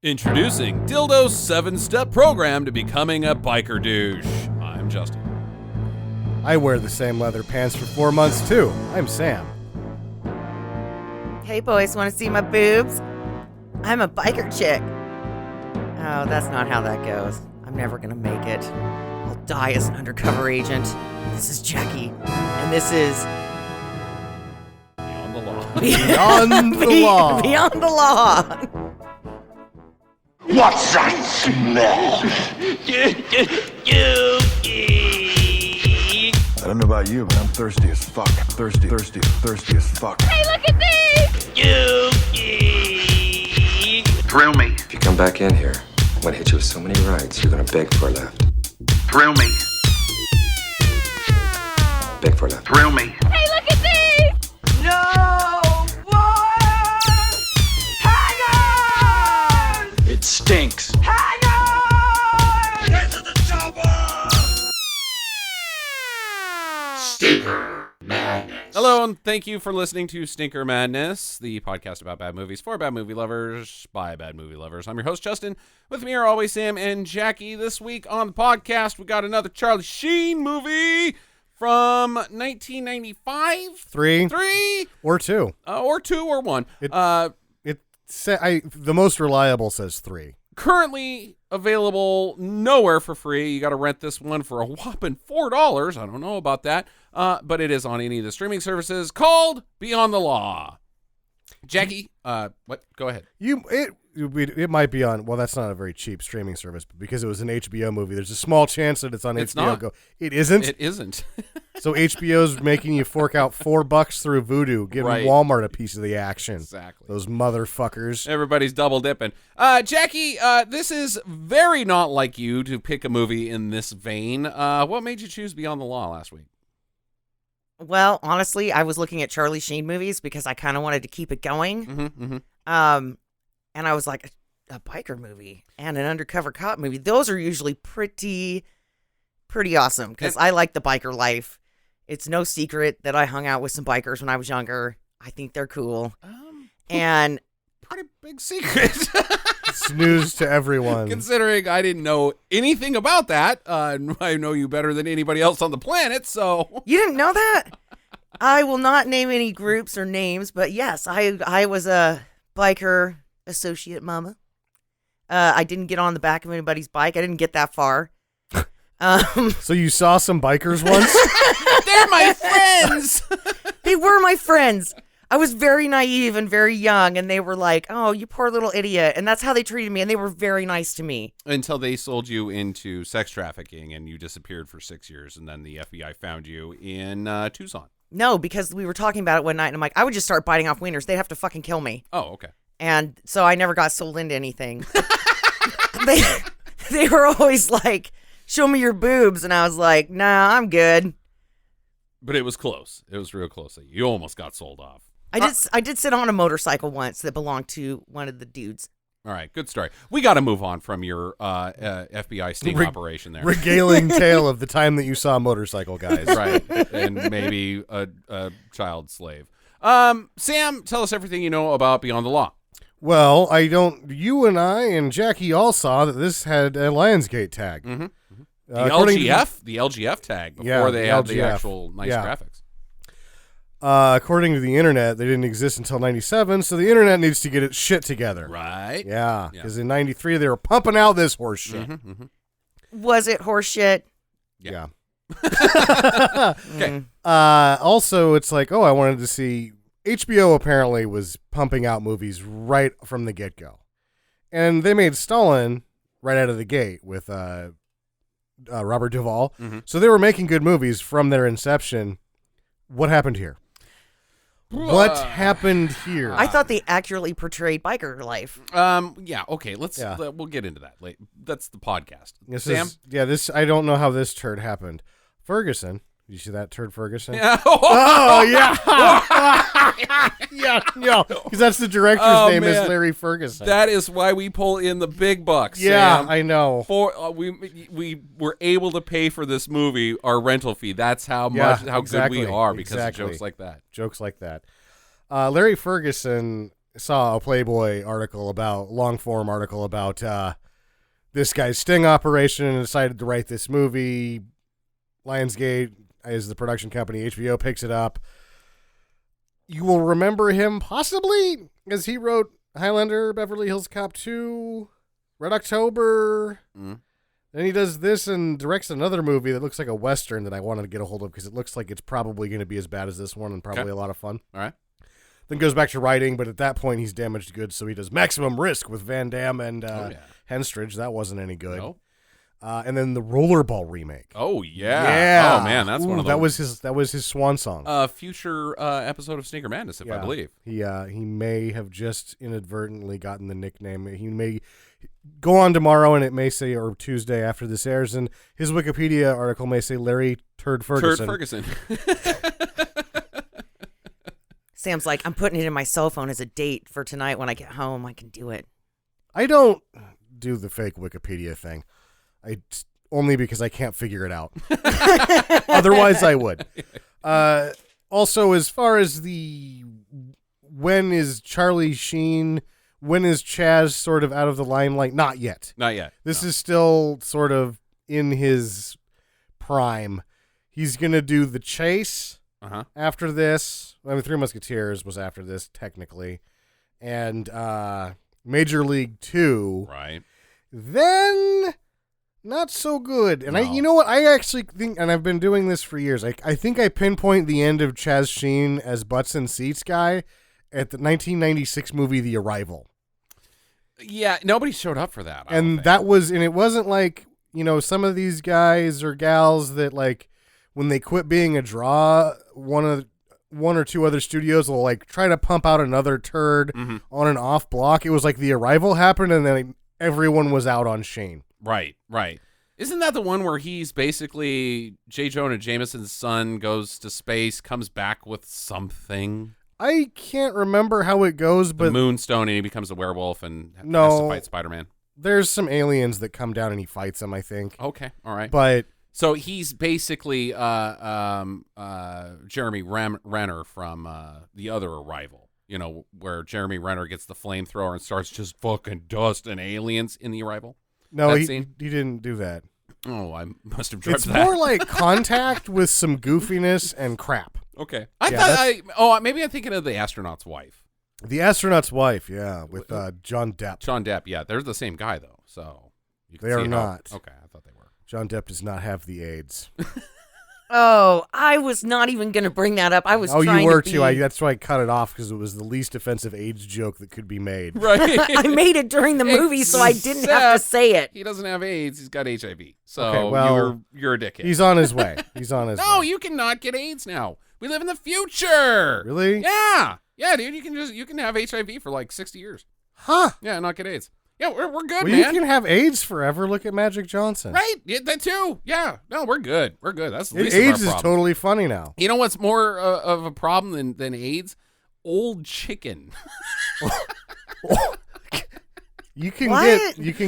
Introducing Dildo's 7-step program to becoming a biker douche. I'm Justin. I wear the same leather pants for 4 months too. I'm Sam. Hey boys, want to see my boobs? I'm a biker chick. Oh, that's not how that goes. I'm never gonna make it. I'll die as an undercover agent. This is Jackie, and this is Beyond the Law. Beyond the law. Beyond the Law. What's that smell? I don't know about you, but I'm thirsty as fuck. Thirsty as fuck. Hey, look at these! Thrill me, If you come back in here, I'm gonna hit you with so many rights, you're gonna beg for a left. thrill me, Beg for a left. thrill me. Hey, look at these! It stinks. Hello, and thank you for listening to Stinker Madness, the podcast about bad movies for bad movie lovers by bad movie lovers. I'm your host, Justin. With me are always Sam and Jackie. This week on the podcast, we got another Charlie Sheen movie from 1995. Three or two. Or two or one. The most reliable says 3. Currently available nowhere for free. You got to rent this one for a whopping $4. I don't know about that, but it is on any of the streaming services. Called Beyond the Law. Jackie, what? Go ahead. It might be on. Well, that's not a very cheap streaming service, but because it was an HBO movie, there's a small chance that it's on It's HBO not. Go. It isn't. It isn't. So HBO's making you fork out $4 through Vudu, giving Right. Walmart a piece of the action. Exactly. Those motherfuckers. Everybody's double dipping. Jackie, this is very not like you to pick a movie in this vein. What made you choose Beyond the Law last week? Well, honestly, I was looking at Charlie Sheen movies because I kind of wanted to keep it going. Mm-hmm. And I was like, a biker movie and an undercover cop movie. Those are usually pretty awesome because I like the biker life. It's no secret that I hung out with some bikers when I was younger. I think they're cool. And Pretty big secret. It's news to everyone. Considering I didn't know anything about that. I know you better than anybody else on the planet, so. you didn't know that? I will not name any groups or names, but yes, I was a biker associate mama. I didn't get on the back of anybody's bike. I didn't get that far. So you saw some bikers once? They're my friends! They were my friends. I was very naive and very young, and they were like, oh, you poor little idiot. And that's how they treated me, and they were very nice to me. Until they sold you into sex trafficking and you disappeared for 6 years, and then the FBI found you in Tucson. No, because we were talking about it one night, and I'm like, I would just start biting off wieners. They'd have to fucking kill me. Oh, okay. And so I never got sold into anything. They were always like, show me your boobs. And I was like, nah, I'm good. But it was close. It was real close. You almost got sold off. I did sit on a motorcycle once that belonged to one of the dudes. All right, good story. We got to move on from your FBI sting operation there. Regaling tale of the time that you saw motorcycle guys. Right, and maybe a child slave. Sam, tell us everything you know about Beyond the Law. Well, you and I and Jackie all saw that this had a Lionsgate tag. Mm-hmm. The According to the LGF tag before they had the LGF. actual nice graphics. According to the internet, they didn't exist until 97, so the internet needs to get its shit together. Right. Yeah, because in 93, they were pumping out this horse shit. Mm-hmm. Was it horseshit? Yeah. Okay. Also, it's like, I wanted to see... HBO apparently was pumping out movies right from the get-go. And they made Stalin right out of the gate with Robert Duvall. Mm-hmm. So they were making good movies from their inception. What happened here? What happened here? I thought they accurately portrayed biker life. Yeah. Okay. We'll get into that later. That's the podcast. Sam. I don't know how this turd happened. Ferguson. You see that turd Ferguson? Yeah. Oh yeah. yeah. Because that's the director's name is Larry Ferguson. That is why we pull in the big bucks. Yeah, Sam. I know. We were able to pay for this movie our rental fee. That's how good we are because of jokes like that. Jokes like that. Larry Ferguson saw a Playboy long form article about this guy's sting operation and decided to write this movie. Lionsgate is the production company. HBO picks it up. You will remember him possibly as he wrote Highlander, Beverly Hills Cop 2, Red October. Then he does this and directs another movie that looks like a Western that I wanted to get a hold of because it looks like it's probably going to be as bad as this one and probably a lot of fun. All right. Then goes back to writing, but at that point he's damaged goods, so he does Maximum Risk with Van Damme and Henstridge. That wasn't any good. No. And then the Rollerball remake. Oh yeah. Oh man, that's one of those. That was his swan song. Future episode of Sneaker Madness, if I believe. He may have just inadvertently gotten the nickname. He may go on tomorrow, and it may say, or Tuesday after this airs, and his Wikipedia article may say Larry Turd Ferguson. Sam's like, I'm putting it in my cell phone as a date for tonight when I get home. I can do it. I don't do the fake Wikipedia thing. Only because I can't figure it out. Otherwise, I would. Also, as far as when is Charlie Sheen, when is Chaz sort of out of the limelight? Not yet. Not yet. This is still sort of in his prime. He's going to do The Chase after this. I mean, Three Musketeers was after this, technically. And Major League 2. Right. Then... not so good. And you know what? I actually think, and I've been doing this for years, I think I pinpoint the end of Chaz Sheen as Butts and Seats guy at the 1996 movie The Arrival. Yeah, nobody showed up for that. And it wasn't like, some of these guys or gals that, like, when they quit being a draw, one or two other studios will, like, try to pump out another turd on an off block. It was like The Arrival happened, and then everyone was out on Shane. Right. Isn't that the one where he's basically J. Jonah Jameson's son goes to space, comes back with something? I can't remember how it goes, but the Moonstone, and he becomes a werewolf and has to fight Spider-Man. There's some aliens that come down and he fights them, I think. Okay, all right. But so he's basically Jeremy Renner from The Other Arrival. Where Jeremy Renner gets the flamethrower and starts just fucking dusting aliens in The Arrival. No, he didn't do that. Oh, I must have dropped that. It's more like Contact with some goofiness and crap. Okay. Maybe I'm thinking of The Astronaut's Wife. The Astronaut's Wife, yeah, with John Depp. John Depp, yeah. They're the same guy, though, so you can they see are not. Okay, I thought they were. John Depp does not have the AIDS. Oh, I was not even going to bring that up. I was trying to you were be... too. That's why I cut it off, because it was the least offensive AIDS joke that could be made. Right. I made it during the movie, so I didn't have to say it. He doesn't have AIDS. He's got HIV. So okay, well, you're a dickhead. He's on his way. No, you cannot get AIDS now. We live in the future. Really? Yeah. Yeah, dude. You can have HIV for like 60 years. Huh? Yeah, and not get AIDS. Yeah, we're good, well, man. You can have AIDS forever. Look at Magic Johnson. Right? Yeah, that too. Yeah. No, we're good. We're good. That's the least AIDS of our is totally funny now. You know what's more of a problem than AIDS? Old chicken. You can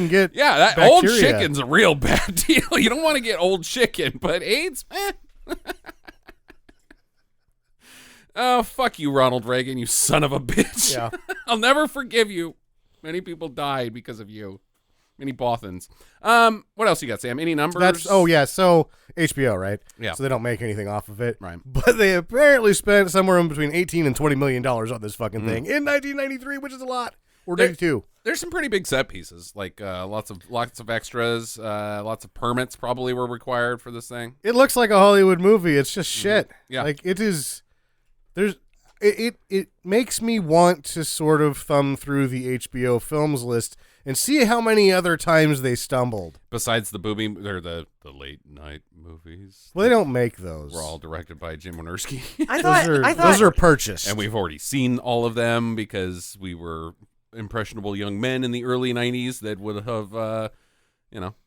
get yeah, that bacteria. Old chicken's a real bad deal. You don't want to get old chicken, but AIDS, Oh, fuck you, Ronald Reagan, you son of a bitch. Yeah. I'll never forgive you. Many people died because of you. Many Bothans. What else you got, Sam? Any numbers? So HBO, right? Yeah. So they don't make anything off of it. Right. But they apparently spent somewhere in between $18 and $20 million on this fucking thing in 1993, which is a lot. Or 92. There's some pretty big set pieces, like lots of extras, lots of permits probably were required for this thing. It looks like a Hollywood movie. It's just shit. Yeah. Like it is. It makes me want to sort of thumb through the HBO films list and see how many other times they stumbled. Besides the the late night movies. Well, they don't make those. We're all directed by Jim Wynorski. I thought those are purchased. And we've already seen all of them because we were impressionable young men in the early 90s that would have,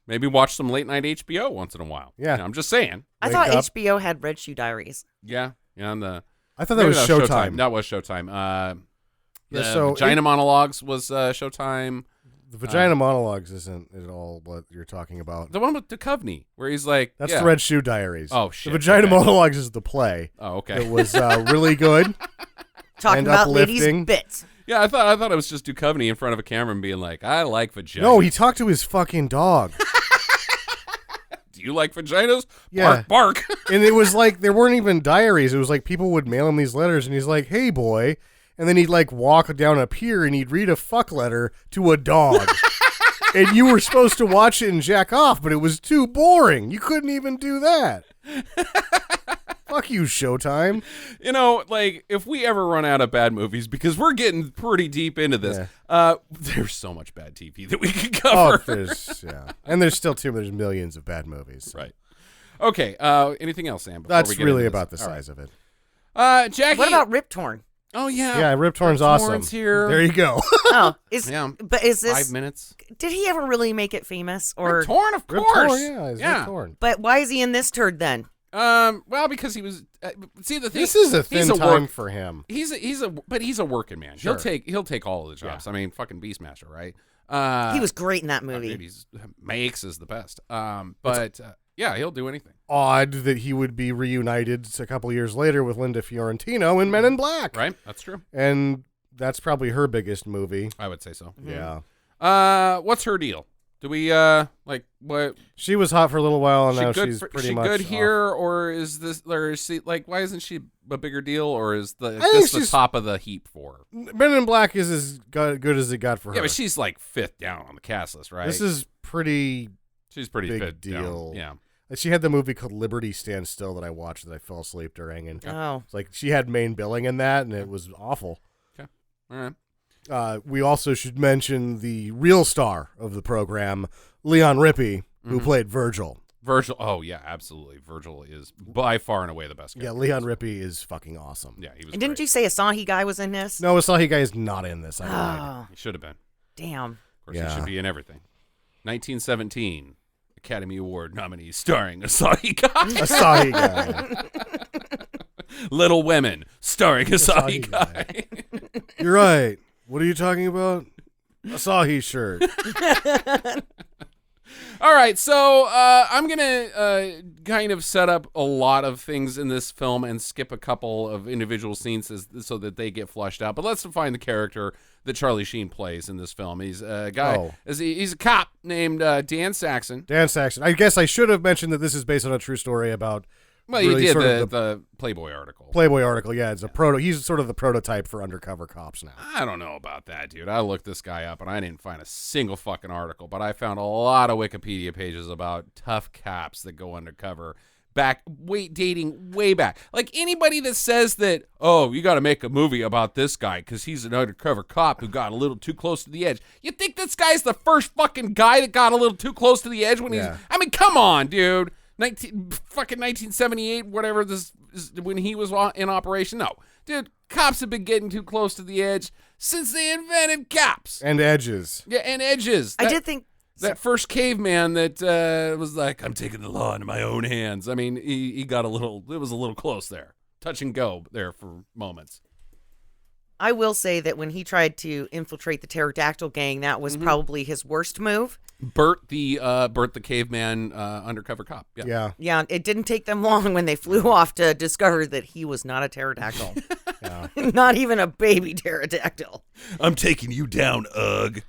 maybe watched some late night HBO once in a while. Yeah. I'm just saying. I thought HBO had Red Shoe Diaries. Yeah. Yeah. I thought that was Showtime. That was Showtime. So Vagina Monologues was Showtime. The Vagina Monologues isn't at all what you're talking about. The one with Duchovny, where he's like... That's the Red Shoe Diaries. Oh, shit. The Vagina Monologues is the play. Oh, okay. It was really good. Talking and about uplifting. ladies' bits. Yeah, I thought it was just Duchovny in front of a camera and being like, I like vaginas. No, he talked to his fucking dog. Do you like vaginas? Yeah. Bark, bark. And it was like, there weren't even diaries. It was like people would mail him these letters and he's like, hey, boy. And then he'd like walk down a pier and he'd read a fuck letter to a dog. And you were supposed to watch it and jack off, but it was too boring. You couldn't even do that. Fuck you, Showtime. You know, like, if we ever run out of bad movies, because we're getting pretty deep into this, there's so much bad TV that we could cover. And there's still there's millions of bad movies. Right. Okay, anything else, Sam? That's really about the size of it. Jackie. What about Rip Torn? Oh, yeah. Yeah, Rip Torn's awesome. Torn's here. There you go. Oh, but is this 5 minutes? Did he ever really make it famous? Or Rip Torn, of Rip course. Torn, Rip Torn. But why is he in this turd then? Well, because he was. See, the thing. This is a thin time for him. He's a working man. Sure. He'll take all of the jobs. I mean, fucking Beastmaster, right? He was great in that movie. Makes is the best. But yeah, he'll do anything. Odd that he would be reunited a couple years later with Linda Fiorentino in Men in Black. Right, that's true. And that's probably her biggest movie. I would say so. Yeah. What's her deal? Do we like what? She was hot for a little while, and now she's pretty pretty much good off. here, or is this? Or is she like? Why isn't she a bigger deal, or is think this the she's- top of the heap for her? Men in Black is as good as it got for her. Yeah, but she's like 5th down on the cast list, right? This is pretty. She's pretty big fit deal. down. Yeah. She had the movie called Liberty Stands Still that I watched that I fell asleep during, and Oh. it's like she had main billing in that, and it was awful. Okay. All right. We also should mention the real star of the program, Leon Rippey, who played Virgil. Virgil. Oh yeah, absolutely. Virgil is by far and away the best guy. Yeah, Leon Rippey is fucking awesome. Yeah, he was. And didn't great. you say Asahi Guy was in this? No, Asahi Guy is not in this. I lied. Oh, He should have been. damn. Of course, Yeah. he should be in everything. 1917 Academy Award nominee starring Asahi Guy. Asahi Guy. Little Women starring Asahi Asahi Guy. You're right. What are you talking about? Asahi shirt. All right, so I'm going to kind of set up a lot of things in this film and skip a couple of individual scenes so that they get flushed out. But let's define the character that Charlie Sheen plays in this film. He's a guy, he's a cop named Dan Saxon. Dan Saxon. I guess I should have mentioned that this is based on a true story about. Well, really you did sort of the Playboy article. Playboy article, yeah. It's a He's sort of the prototype for undercover cops now. I don't know about that, dude. I looked this guy up and I didn't find a single fucking article, but I found a lot of Wikipedia pages about tough cops that go undercover dating way back. Like anybody that says that, oh, you got to make a movie about this guy because he's an undercover cop who got a little too close to the edge. You think this guy's the first fucking guy that got a little too close to the edge when he's, I mean, come on, dude. 1978, whatever this is, when he was in operation. No, dude, cops have been getting too close to the edge since they invented cops and edges. Yeah, and edges. I did think that first caveman that was like, I'm taking the law into my own hands. I mean, he got it was a little close there, touch and go there for moments. I will say that when he tried to infiltrate the pterodactyl gang, that was probably his worst move. Bert the caveman undercover cop. Yeah. Yeah, it didn't take them long when they flew off to discover that he was not a pterodactyl. Not even a baby pterodactyl. I'm taking you down, ugh.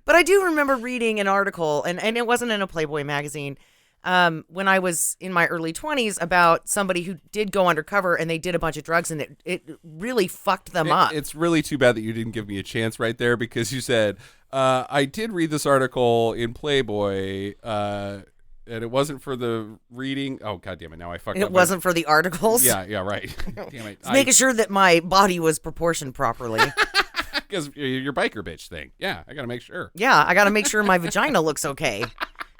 But I do remember reading an article, and it wasn't in a Playboy magazine, when I was in my early 20s, about somebody who did go undercover and they did a bunch of drugs and it really fucked them up. It's really too bad that you didn't give me a chance right there because you said, I did read this article in Playboy, and it wasn't for the reading. Oh, God damn it. Now I fucked up. It wasn't for the articles? Yeah, right. Damn it. Making sure that my body was proportioned properly. Because your biker bitch thing. Yeah, I got to make sure. Yeah, I got to make sure my vagina looks okay.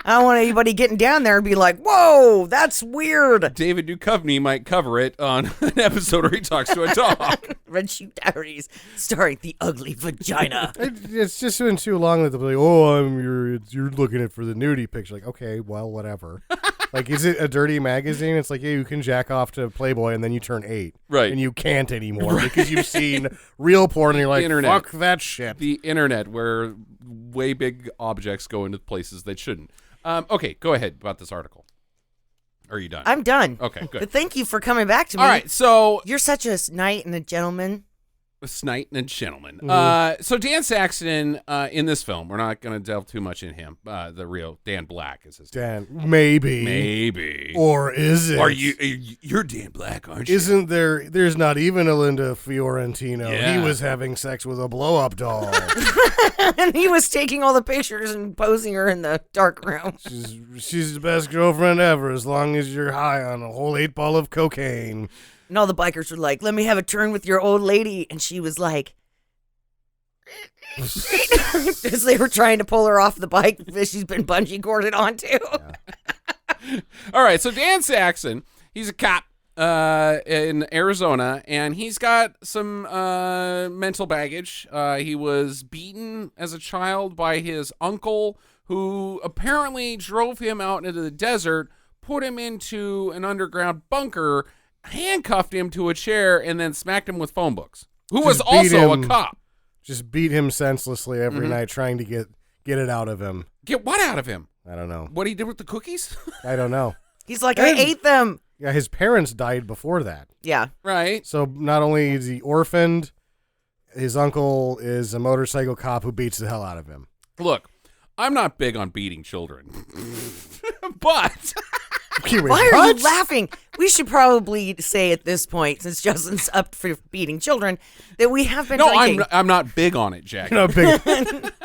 I don't want anybody getting down there and be like, whoa, that's weird. David Duchovny might cover it on an episode where he talks to a dog. Red Shoe Diaries, starring the ugly vagina. It's just been too long that they'll be like, oh, you're looking at for the nudie picture. Like, okay, well, whatever. Like, is it a dirty magazine? It's like, yeah, you can jack off to Playboy and then you turn 8. Right. And you can't anymore because you've seen real porn and you're like, Internet. fuck that shit. The internet, where way big objects go into places they shouldn't. Okay, go ahead about this article. Or are you done? I'm done. Okay, good. But thank you for coming back to me. All right, so You're such a knight and a gentleman. a knight and a gentleman. Mm-hmm. So Dan Saxon in this film, we're not going to delve too much in him. The real Dan Black is his name. Dan, maybe. Maybe. Or is it? You're Dan Black, aren't you? Isn't there's not even a Linda Fiorentino. Yeah. He was having sex with a blow-up doll. And he was taking all the pictures and posing her in the dark room. She's the best girlfriend ever as long as you're high on a whole 8-ball of cocaine. And all the bikers were like, let me have a turn with your old lady. And she was like, as they were trying to pull her off the bike that she's been bungee corded onto. All right, so Dan Saxon, he's a cop in Arizona, and he's got some mental baggage. He was beaten as a child by his uncle, who apparently drove him out into the desert, put him into an underground bunker, handcuffed him to a chair, and then smacked him with phone books. Who was Just beat also him. a cop. Just beat him senselessly every Mm-hmm. night trying to get it out of him. Get what out of him? I don't know. What he did with the cookies? I don't know. He's like, I ate them. Yeah, his parents died before that. Yeah. Right. So not only is he orphaned, his uncle is a motorcycle cop who beats the hell out of him. Look, I'm not big on beating children, but Wait, Why are what? you laughing? We should probably say at this point, since Justin's up for beating children, that we have been no, drinking. I'm not big on it, Jack. Not big,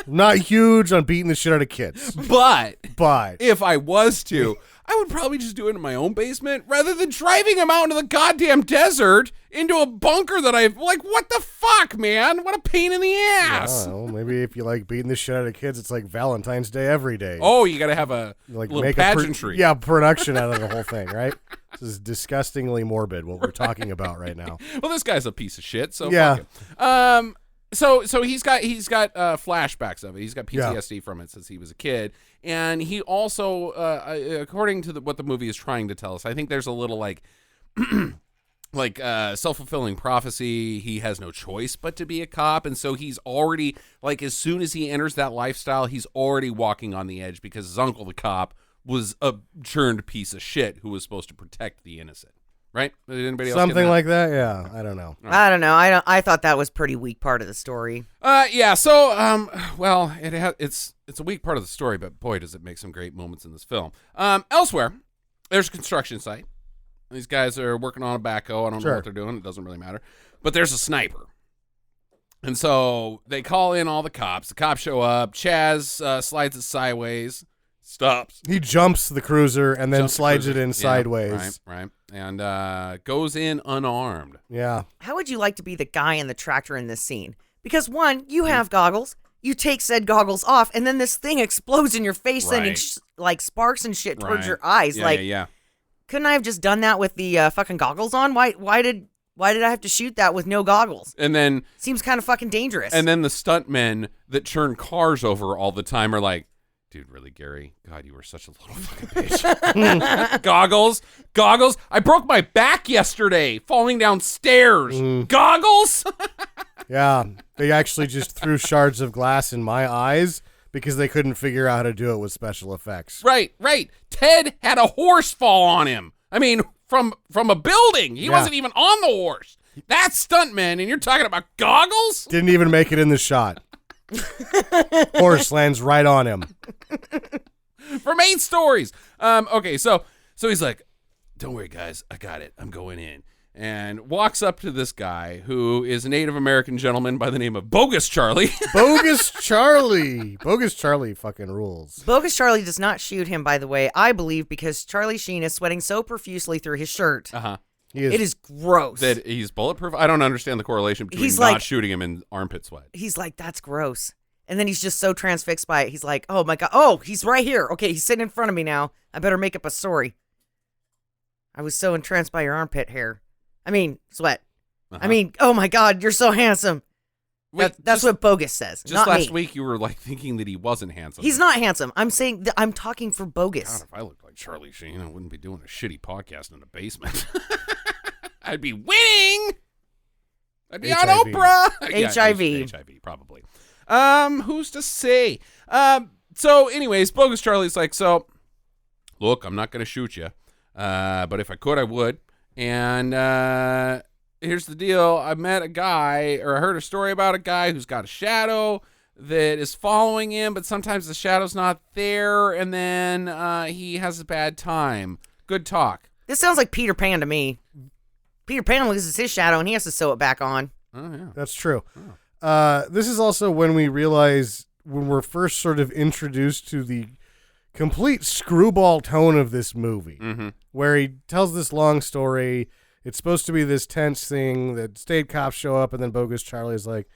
not huge on beating the shit out of kids, But but if I was to, I would probably just do it in my own basement rather than driving him out into the goddamn desert into a bunker that I've like. What the fuck, man? What a pain in the I ass. don't know, maybe if you like beating the shit out of kids, it's like Valentine's Day every day. Oh, you got to have a like little make pageantry. a production out of the whole thing, right? This is disgustingly morbid what we're talking about right now. Well, this guy's a piece of shit. So Yeah. fuck him. So he's got flashbacks of it. He's got PTSD from it since he was a kid, and he also, according to what the movie is trying to tell us, I think there's a little like self-fulfilling prophecy. He has no choice but to be a cop, and so he's already like, as soon as he enters that lifestyle, he's already walking on the edge because his uncle, the cop, was a churned piece of shit who was supposed to protect the innocent. Right? Did anybody else get Something that? like that, yeah. I don't know. I don't know. I thought that was pretty weak part of the story. Yeah. So, well, it's a weak part of the story, but boy, does it make some great moments in this film. Elsewhere, there's a construction site. These guys are working on a backhoe. I don't know Sure. what they're doing. It doesn't really matter. But there's a sniper. And so they call in all the cops. The cops show up. Chaz slides it sideways, stops. He jumps the cruiser and then jumps the slides cruiser. it in Yeah, sideways. Right. And goes in unarmed. Yeah. How would you like to be the guy in the tractor in this scene? Because one, you have goggles. You take said goggles off, and then this thing explodes in your face, sending Right. like sparks and shit towards Right. your eyes. Yeah, like, yeah. couldn't I have just done that with the fucking goggles on? Why did I have to shoot that with no goggles? And then Seems kind of fucking dangerous. And then the stuntmen that turn cars over all the time are like, dude, really, Gary? God, you were such a little fucking bitch. Goggles. I broke my back yesterday falling down stairs. Goggles? Yeah. They actually just threw shards of glass in my eyes because they couldn't figure out how to do it with special effects. Right. Ted had a horse fall on him. I mean, from a building. He Yeah. wasn't even on the horse. That's stuntmen, and you're talking about goggles? Didn't even make it in the shot. Horse lands right on him. From 8 stories. Okay, so he's like, don't worry, guys. I got it. I'm going in. And walks up to this guy who is a Native American gentleman by the name of Bogus Charlie. Bogus Charlie. Bogus Charlie fucking rules. Bogus Charlie does not shoot him, by the way, I believe, because Charlie Sheen is sweating so profusely through his shirt. Uh-huh. He is, It is gross. That he's bulletproof. I don't understand the correlation between He's not like- shooting him and armpit sweat. He's like, that's gross. And then he's just so transfixed by it. He's like, oh my God. Oh, he's right here. Okay, he's sitting in front of me now. I better make up a story. I was so entranced by your armpit hair. I mean, sweat. Uh-huh. I mean, oh my God, you're so handsome. Wait, That's what Bogus says. Just not last me. week you were like thinking that he wasn't handsome. He's not handsome. I'm saying that I'm talking for Bogus. God, if I looked like Charlie Sheen, I wouldn't be doing a shitty podcast in the basement. I'd be winning. I'd be on HIV. Oprah. Yeah, HIV. HIV, probably. Who's to say? So anyways, Bogus Charlie's like, so look, I'm not going to shoot you. but if I could, I would. And here's the deal. I met a guy, or I heard a story about a guy who's got a shadow that is following him, but sometimes the shadow's not there, and then he has a bad time. Good talk. This sounds like Peter Pan to me. Peter Pan loses his shadow, and he has to sew it back on. Oh, yeah. That's true. This is also when we realize, when we're first sort of introduced to the complete screwball tone of this movie, where he tells this long story. It's supposed to be this tense thing that state cops show up, and then Bogus Charlie is like,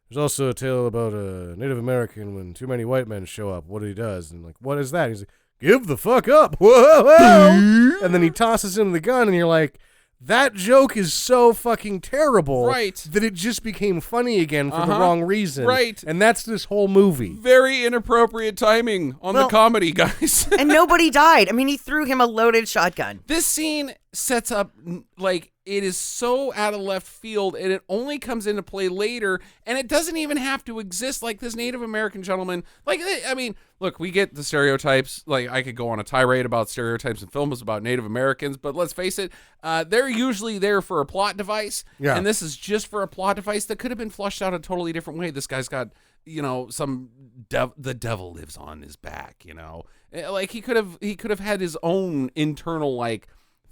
there's also a tale about a Native American when too many white men show up, what he does. And like, what is that? He's like, give the fuck up. Whoa. And then he tosses him the gun, and you're like, that joke is so fucking terrible, Right. that it just became funny again for the wrong reason. Right. And that's this whole movie. Very inappropriate timing on the comedy, guys. And nobody died. I mean, he threw him a loaded shotgun. This scene sets up, like, it is so out of left field, and it only comes into play later, and it doesn't even have to exist. Like, this Native American gentleman, like, I mean, look, we get the stereotypes. Like, I could go on a tirade about stereotypes in films about Native Americans, but let's face it, they're usually there for a plot device, and this is just for a plot device that could have been flushed out a totally different way. This guy's got, you know, the devil lives on his back, you know? Like, he could have had his own internal, like,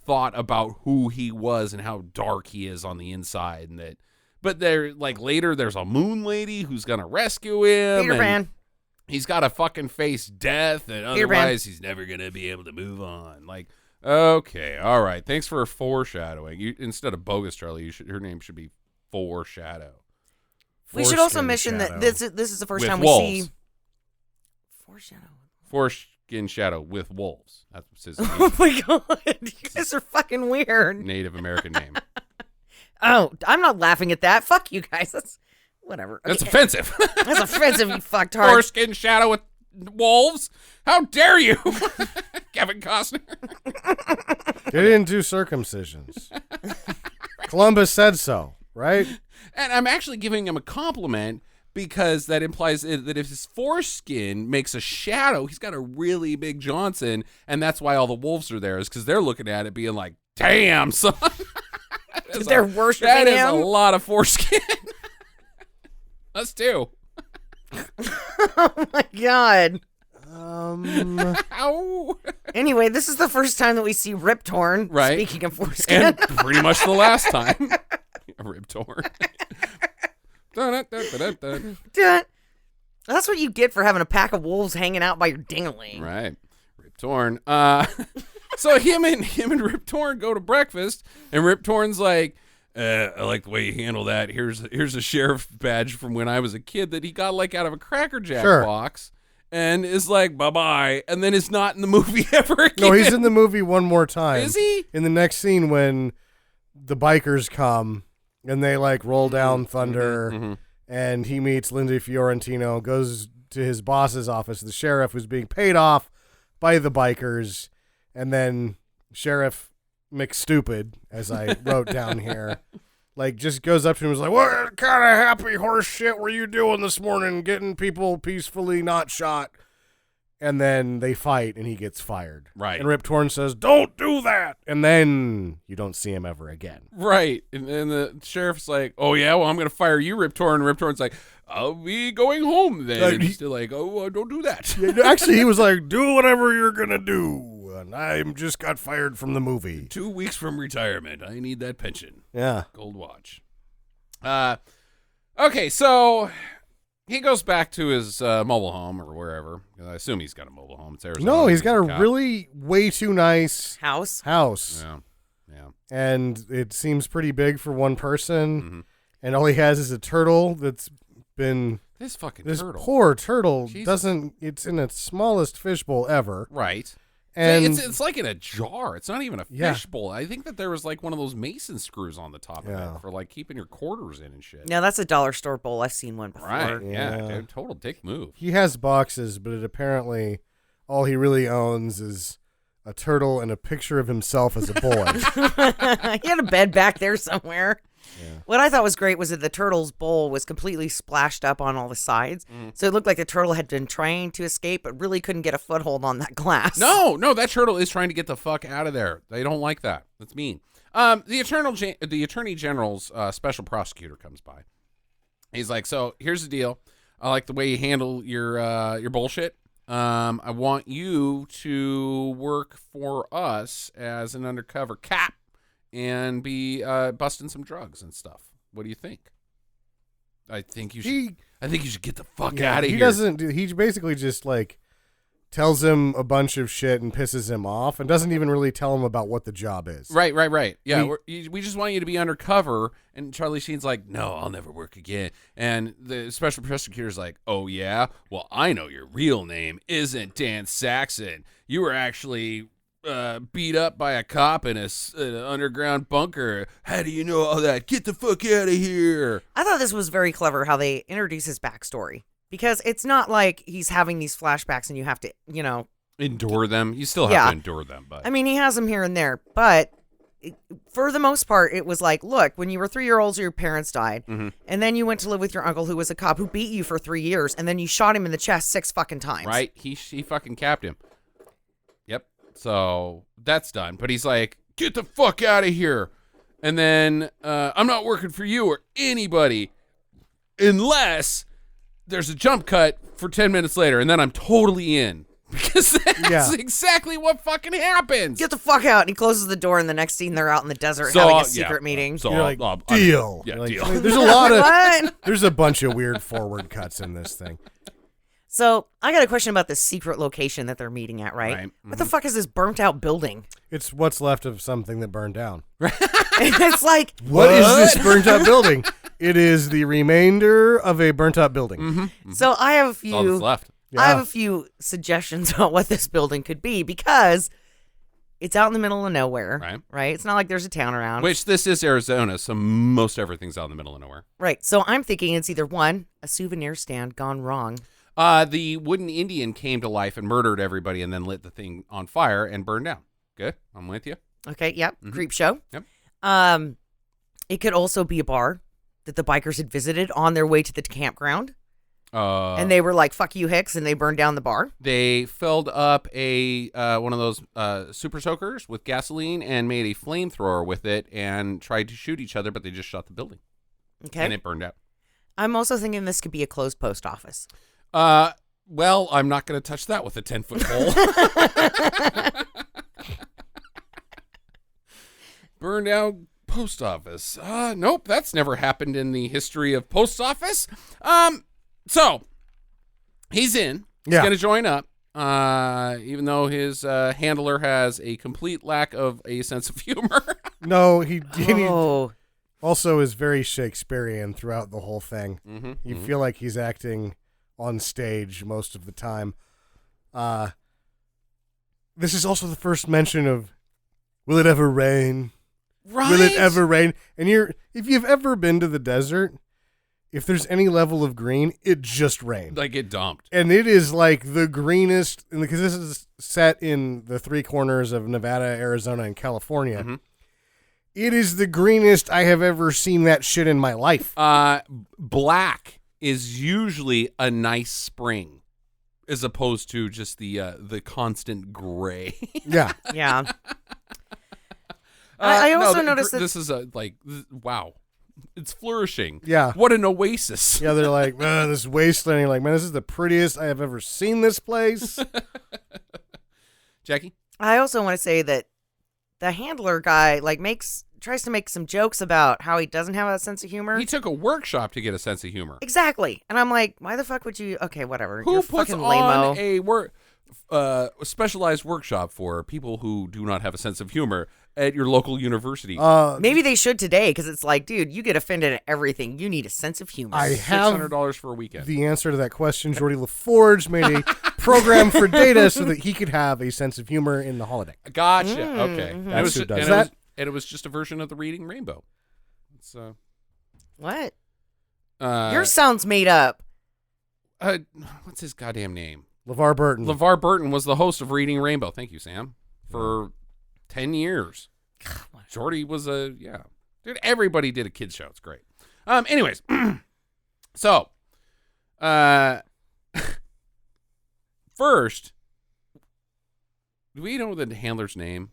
thought about who he was and how dark he is on the inside, and that, but there, like, later there's a moon lady who's gonna rescue him. Peter Pan. He's got to fucking face death, and otherwise he's never gonna be able to move on. Like, okay, all right, thanks for foreshadowing. You, instead of Bogus Charlie, her name should be Foreshadow. We should also Foreskin mention shadow. that this is the first With time wolves. we see foreshadow. Foreskin Shadow with wolves. That's his Oh my god, you guys are fucking weird. Native American name. Oh, I'm not laughing at that. Fuck you guys. That's whatever. That's Okay. offensive. That's offensive, you fucktard. Foreskin Shadow with wolves? How dare you, Kevin Costner? They didn't do circumcisions. Columbus said so, right? And I'm actually giving him a compliment, because that implies that if his foreskin makes a shadow, he's got a really big Johnson, and that's why all the wolves are there, is because they're looking at it being like, damn, son. They're worshiping That is him. a lot of foreskin. Us too. Oh my god. Ow. Anyway, this is the first time that we see Rip Torn. Right. Speaking of foreskin. And pretty much the last time. Rip torn. Dun. That's what you get for having a pack of wolves hanging out by your ding-a-ling. Right. Rip Torn. So him and Rip Torn go to breakfast, and Rip Torn's like, I like the way you handle that. Here's a sheriff badge from when I was a kid that he got like out of a Cracker Jack box, and is like, bye-bye, and then is not in the movie ever again. No, he's in the movie one more time. Is he? In the next scene when the bikers come and they like roll down Thunder, and he meets Lindsay Fiorentino, goes to his boss's office, the sheriff who's being paid off by the bikers, and then Sheriff McStupid, as I wrote down here, like just goes up to him and is like, what kind of happy horse shit were you doing this morning, getting people peacefully not shot? And then they fight, and he gets fired. Right. And Rip Torn says, don't do that. And then you don't see him ever again. Right. And the sheriff's like, oh, yeah, well, I'm going to fire you, Rip Torn. And Rip Torn's like, I'll be going home then. Like, and he's still like, oh, don't do that. Actually, he was like, do whatever you're going to do. And I just got fired from the movie. 2 weeks from retirement. I need that pension. Yeah. Gold watch. Okay, so he goes back to his mobile home or wherever. I assume he's got a mobile home. It's Arizona. No, he's got a cop. really way too nice House. Yeah. Yeah. And it seems pretty big for one person. And all he has is a turtle that's been... This fucking This turtle. poor turtle Jesus. doesn't... It's in its smallest fishbowl ever. Right. And it's like in a jar. It's not even a fishbowl. I think that there was like one of those mason screws on the top of it for like keeping your quarters in and shit. No, that's a dollar store bowl. I've seen one before. Right. Yeah. Yeah. Dude, total dick move. he has boxes, but it apparently all he really owns is a turtle and a picture of himself as a boy. He had a bed back there somewhere. What I thought was great was that the turtle's bowl was completely splashed up on all the sides. So it looked like the turtle had been trying to escape, but really couldn't get a foothold on that glass. No, that turtle is trying to get the fuck out of there. They don't like that. That's mean. The Attorney General's special prosecutor comes by. He's like, so here's the deal. I like the way you handle your bullshit. I want you to work for us as an undercover cop and be busting some drugs and stuff. What do you think? I think you should get the fuck out of here. He basically just like tells him a bunch of shit and pisses him off and doesn't even really tell him about what the job is. Right. Yeah, we just want you to be undercover. And Charlie Sheen's like, no, I'll never work again. And the special prosecutor's like, oh, yeah? Well, I know your real name isn't Dan Saxon. You were actually beat up by a cop in an underground bunker. How do you know all that? Get the fuck out of here. I thought this was very clever how they introduce his backstory. Because it's not like he's having these flashbacks and you have to, endure them. You still have to endure them. But I mean, he has them here and there. But for the most part, it was like, look, when you were 3 years old, your parents died. And then you went to live with your uncle who was a cop who beat you for 3 years. And then you shot him in the chest 6 fucking times. Right? He fucking capped him. Yep. So that's done. But he's like, get the fuck out of here. And then I'm not working for you or anybody unless there's a jump cut for 10 minutes later, and then I'm totally in. Because that's exactly what fucking happens. Get the fuck out. And he closes the door, and the next scene, they're out in the desert having a secret meeting. So you're like, deal. Deal. There's a lot of... There's a bunch of weird forward cuts in this thing. So I got a question about the secret location that they're meeting at, right? What the fuck is this burnt out building? It's what's left of something that burned down. It's like, what is this burnt out building? It is the remainder of a burnt out building. So I have a few. All that's left. I have a few suggestions on what this building could be because it's out in the middle of nowhere, right? It's not like there's a town around. Which this is Arizona, so most everything's out in the middle of nowhere. Right. So I'm thinking it's either one, a souvenir stand gone wrong. The wooden Indian came to life and murdered everybody and then lit the thing on fire and burned down. Good. I'm with you. Okay. Yep. Creep show. Yep. It could also be a bar that the bikers had visited on their way to the campground. And they were like, fuck you, Hicks, and they burned down the bar. They filled up a one of those super soakers with gasoline and made a flamethrower with it and tried to shoot each other, but they just shot the building. Okay. And it burned out. I'm also thinking this could be a closed post office. Well, I'm not going to touch that with a 10-foot pole. Burned out post office. Nope, that's never happened in the history of post office. So he's in. He's going to join up. Even though his handler has a complete lack of a sense of humor. No, he also is very Shakespearean throughout the whole thing. You feel like he's acting on stage most of the time. This is also the first mention of, will it ever rain? Right. Will it ever rain? And if you've ever been to the desert, if there's any level of green, it just rained. Like it dumped. And it is like the greenest, because this is set in the three corners of Nevada, Arizona, and California. It is the greenest I have ever seen that shit in my life. Black is usually a nice spring as opposed to just the constant gray. Yeah. Yeah. I also noticed that this is wow. It's flourishing. Yeah. What an oasis. Yeah, they're like, man, this wasteland. You're like, man, this is the prettiest I have ever seen this place. Jackie? I also want to say that the handler guy tries to make some jokes about how he doesn't have a sense of humor. He took a workshop to get a sense of humor. Exactly. And I'm like, why the fuck would you? Okay, whatever. Who You're puts fucking on lame-o. a specialized workshop for people who do not have a sense of humor at your local university? Maybe they should today, because it's like, dude, you get offended at everything. You need a sense of humor. I have $600 for a weekend. The answer to that question. Jordy LaForge made a program for Data so that he could have a sense of humor in the holiday. Gotcha. Okay. That's who does that. And it was just a version of the Reading Rainbow. It's What? Yours sounds made up. What's his goddamn name? LeVar Burton. LeVar Burton was the host of Reading Rainbow. Thank you, Sam. For 10 years. Jordy was Dude, everybody did a kids show. It's great. Anyways, so, first, do we know the handler's name?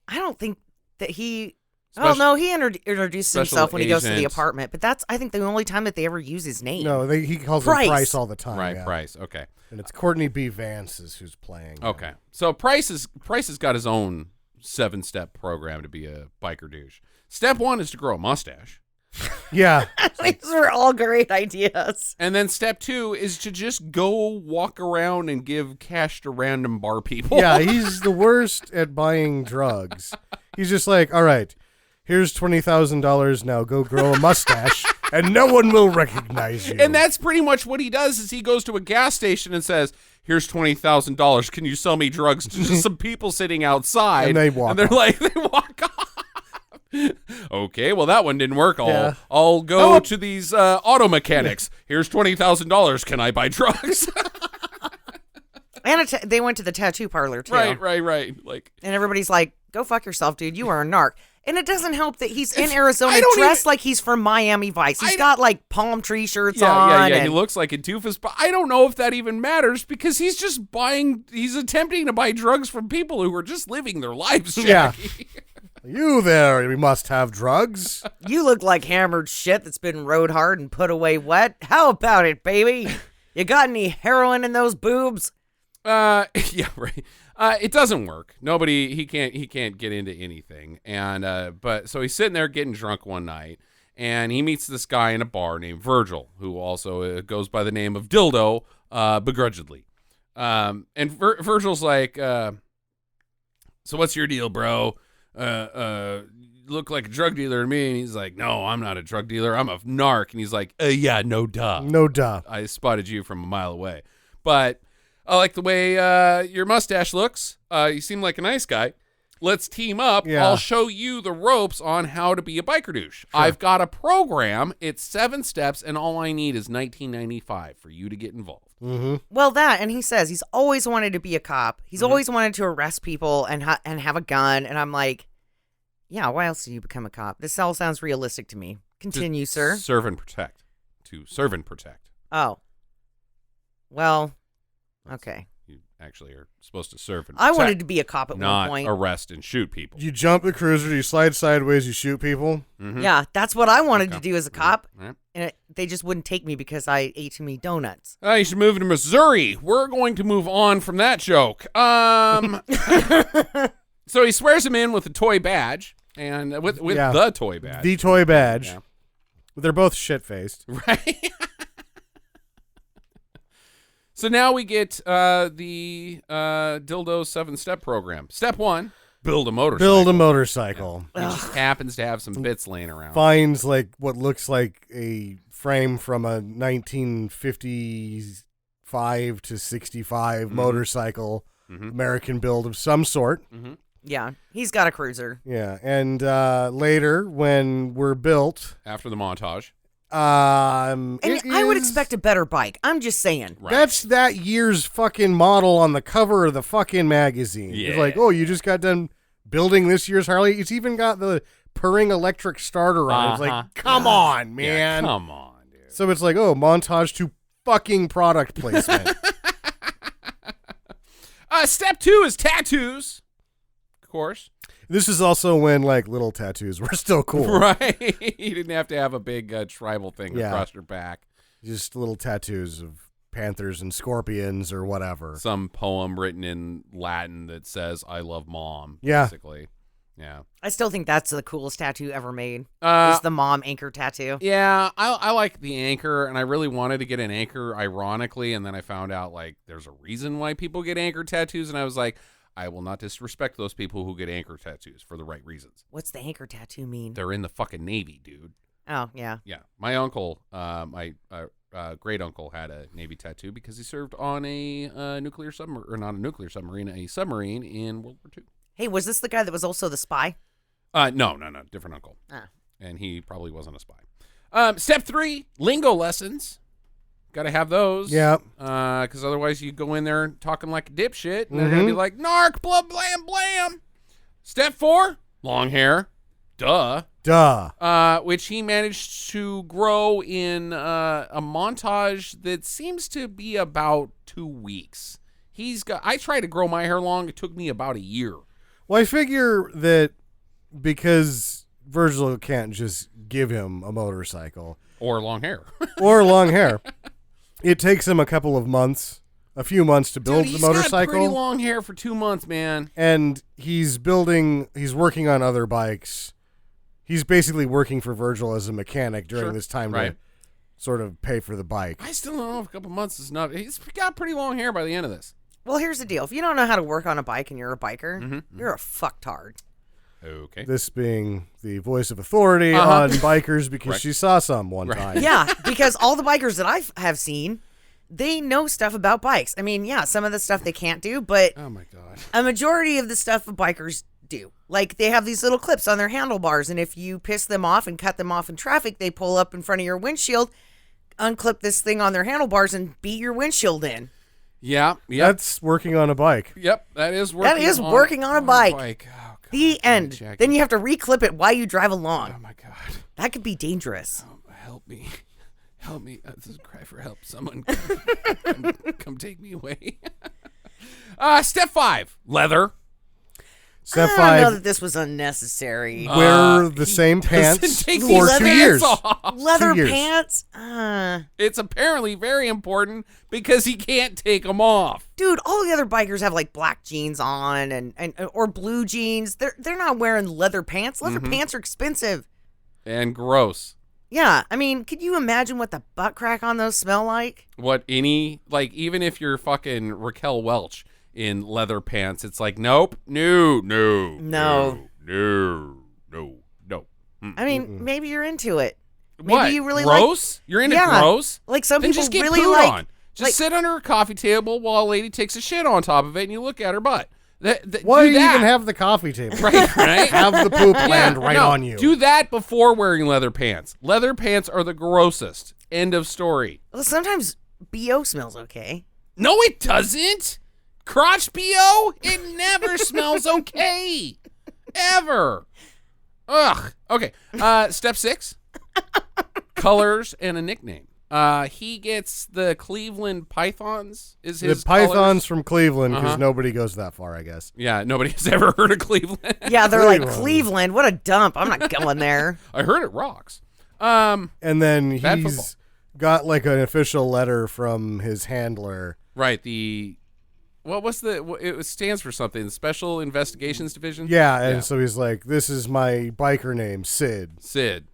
I don't think that he. Special- no, he introduced Special himself when he goes to the agent. apartment. But that's, I think, the only time that they ever use his name. No, he calls him Price. Price all the time. Right, yeah. Price. Okay. And it's Courtney B. Vance is who's playing. Okay. So Price has got his own 7-step program to be a biker douche. Step 1 is to grow a mustache. Yeah. These are all great ideas. And then step 2 is to just go walk around and give cash to random bar people. Yeah, he's the worst at buying drugs. He's just like, all right, here's $20,000 now. Go grow a mustache, and no one will recognize you. And that's pretty much what he does is he goes to a gas station and says, here's $20,000. Can you sell me drugs to just some people sitting outside? And they walk And they're off. like, they walk off. Okay, well, that one didn't work. Yeah. I'll go to these auto mechanics. Here's $20,000. Can I buy drugs? And they went to the tattoo parlor, too. Right. Like, And everybody's like, go fuck yourself, dude. You are a narc. And it doesn't help that he's in I Arizona don't dressed like he's from Miami Vice. He's got, like, palm tree shirts yeah. on. He and- looks like a doofus, but I don't know if that even matters because he's just he's attempting to buy drugs from people who are just living their lives, Yeah. Jackie. You there, we must have drugs. You look like hammered shit that's been rode hard and put away wet. How about it, baby? You got any heroin in those boobs? Yeah, right. It doesn't work. He can't get into anything. And but so he's sitting there getting drunk one night, and he meets this guy in a bar named Virgil, who also goes by the name of Dildo, begrudgingly. And Virgil's like, so what's your deal, bro? Look like a drug dealer to me. And he's like, no, I'm not a drug dealer. I'm a narc. And he's like, yeah, no duh. No duh. I spotted you from a mile away. But I like the way your mustache looks. You seem like a nice guy. Let's team up. Yeah. I'll show you the ropes on how to be a biker douche. I've got a program. It's 7 steps, and all I need is $19.95 for you to get involved. Mm-hmm. Well, and he says he's always wanted to be a cop. He's always wanted to arrest people and have a gun. And I'm like, yeah, why else did you become a cop? This all sounds realistic to me. Continue, sir. Serve and protect. To serve and protect. Oh. Well, okay. You actually are supposed to serve and I protect, wanted to be a cop at one not point. arrest and shoot people. You jump the cruiser, you slide sideways, you shoot people. Mhm. Yeah, that's what I wanted Okay. to do as a cop. All right. And they just wouldn't take me because I ate too many donuts. You should move to Missouri. We're going to move on from that joke. So he swears him in with a toy badge, and with Yeah. the toy badge. The toy badge. Yeah. They're both shit-faced. Right. So now we get the Dildo 7-step program. Step 1, build a motorcycle. Build a motorcycle. He just happens to have some bits laying around. Finds like what looks like a frame from a 1955 to 65 motorcycle, American build of some sort. Mm-hmm. Yeah, he's got a cruiser. Yeah, and later when we're built, After the montage. And it I would is- expect a better bike. I'm just saying. Right. That's that year's fucking model on the cover of the fucking magazine. Yeah. It's like, oh, you just got done building this year's Harley. It's even got the purring electric starter on it. It's Uh-huh. like, come on, Yeah, man. come on, dude. So it's like, oh, montage to fucking product placement. Step 2 is tattoos. Of course. This is also when like little tattoos were still cool. Right. You didn't have to have a big tribal thing Yeah. across your back. Just little tattoos of panthers and scorpions or whatever. Some poem written in Latin that says, I love mom, Yeah. basically. Yeah. I still think that's the coolest tattoo ever made. Uh, is the mom anchor tattoo. Yeah, I like the anchor, and I really wanted to get an anchor, ironically, and then I found out, like, there's a reason why people get anchor tattoos, and I was like, I will not disrespect those people who get anchor tattoos for the right reasons. What's the anchor tattoo mean? They're in the fucking Navy, dude. Oh, yeah. Yeah. My uncle, my great uncle had a Navy tattoo because he served on a nuclear submarine, or not a nuclear submarine, a submarine in World War II. Hey, was this the guy that was also the spy? No, different uncle. Ah. And he probably wasn't a spy. Step 3, lingo lessons. Got to have those. Yeah. Because otherwise you go in there talking like a dipshit, and they're going to be like, narc, blah, blam, blam. Step 4, long hair. which he managed to grow in a montage that seems to be about 2 weeks. I tried to grow my hair long. It took me about a year. Well, I figure that because Virgil can't just give him a motorcycle Or long hair. or long hair, it takes him a few months to build Dude, the motorcycle. He's got pretty long hair for 2 months, man. And he's working on other bikes. He's basically working for Virgil as a mechanic during this time to sort of pay for the bike. I still don't know if a couple months is not. He's got pretty long hair by the end of this. Well, here's the deal. If you don't know how to work on a bike and you're a biker, you're a fucktard. Okay. This being the voice of authority on bikers because she saw some one time. Yeah, because all the bikers that I have seen, they know stuff about bikes. I mean, yeah, some of the stuff they can't do, but Oh my god. a majority of the stuff bikers do. Like, they have these little clips on their handlebars, and if you piss them off and cut them off in traffic, they pull up in front of your windshield, unclip this thing on their handlebars, and beat your windshield in. Yeah. That's working on a bike. Yep. That is working. That is working on a bike. Oh, God, The end. Jackie. Then you have to reclip it while you drive along. Oh my god. That could be dangerous. Help me. Help me. This is a cry for help. Someone come take me away. Step 5. Leather. Step I don't know 5, that this was unnecessary. wear the same pants doesn't take for these 2 pants years. off. Leather 2 years. pants? It's apparently very important because he can't take them off. Dude, all the other bikers have like black jeans on and or blue jeans. They're not wearing leather pants. Leather pants are expensive. And gross. Yeah, I mean, could you imagine what the butt crack on those smell like? Even if you're fucking Raquel Welch in leather pants, it's like, nope, no. I mean, maybe you're into it. Maybe What? you really gross? You're into gross? Like some Then people just get really pooed like. on. Just like- sit under a coffee table while a lady takes a shit on top of it and you look at her butt. Why do do you that. even have the coffee table? Right? Have the poop land right no, on you. Do that before wearing leather pants. Leather pants are the grossest. End of story. Well, sometimes BO smells okay. No, it doesn't. Crotch BO? It never smells okay. Ever. Ugh. Okay. Step 6. Colors and a nickname. He gets the Cleveland Pythons. Is the his Pythons colors. from Cleveland, because nobody goes that far, I guess. Yeah, nobody has ever heard of Cleveland. Yeah, they're like, Cleveland. Cleveland, what a dump. I'm not going there. I heard it rocks. And then Bad he's football. got like an official letter from his handler. Right. It stands for something. Special Investigations Division? Yeah, and so he's like, this is my biker name, Sid. Sid.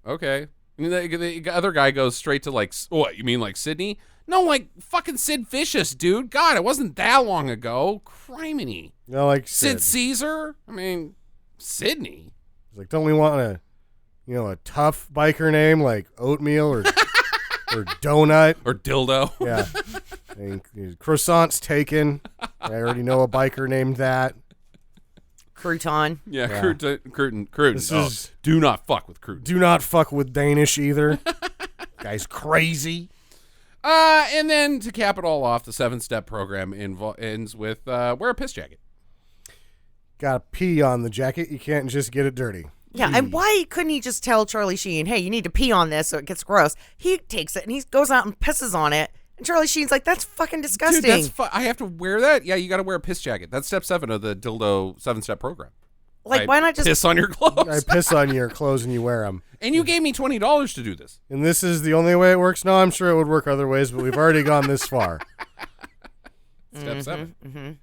Okay. And the other guy goes straight to like, what, you mean like Sydney? No, like fucking Sid Vicious, dude. God, it wasn't that long ago. Criminy. No, like Sid Caesar? I mean, Sydney. He's like, don't we want a tough biker name like Oatmeal or Donut? Or Dildo. Yeah. And croissant's taken. I already know a biker named that. Crouton. Yeah, Yeah. Cruton. This Oh, is- do not fuck with Cruton. Do not fuck with Danish either. Guy's crazy. And then to cap it all off, the 7-step program ends with wear a piss jacket. Gotta pee on the jacket. You can't just get it dirty. Yeah, and why couldn't he just tell Charlie Sheen, hey, you need to pee on this so it gets gross? He takes it and he goes out and pisses on it. And Charlie Sheen's like, that's fucking disgusting. Dude, I have to wear that? Yeah, you got to wear a piss jacket. That's step 7 of the dildo 7-step program. Like, why not just piss on your clothes? I piss on your clothes and you wear them. And you gave me $20 to do this. And this is the only way it works? No, I'm sure it would work other ways, but we've already gone this far. Step 7.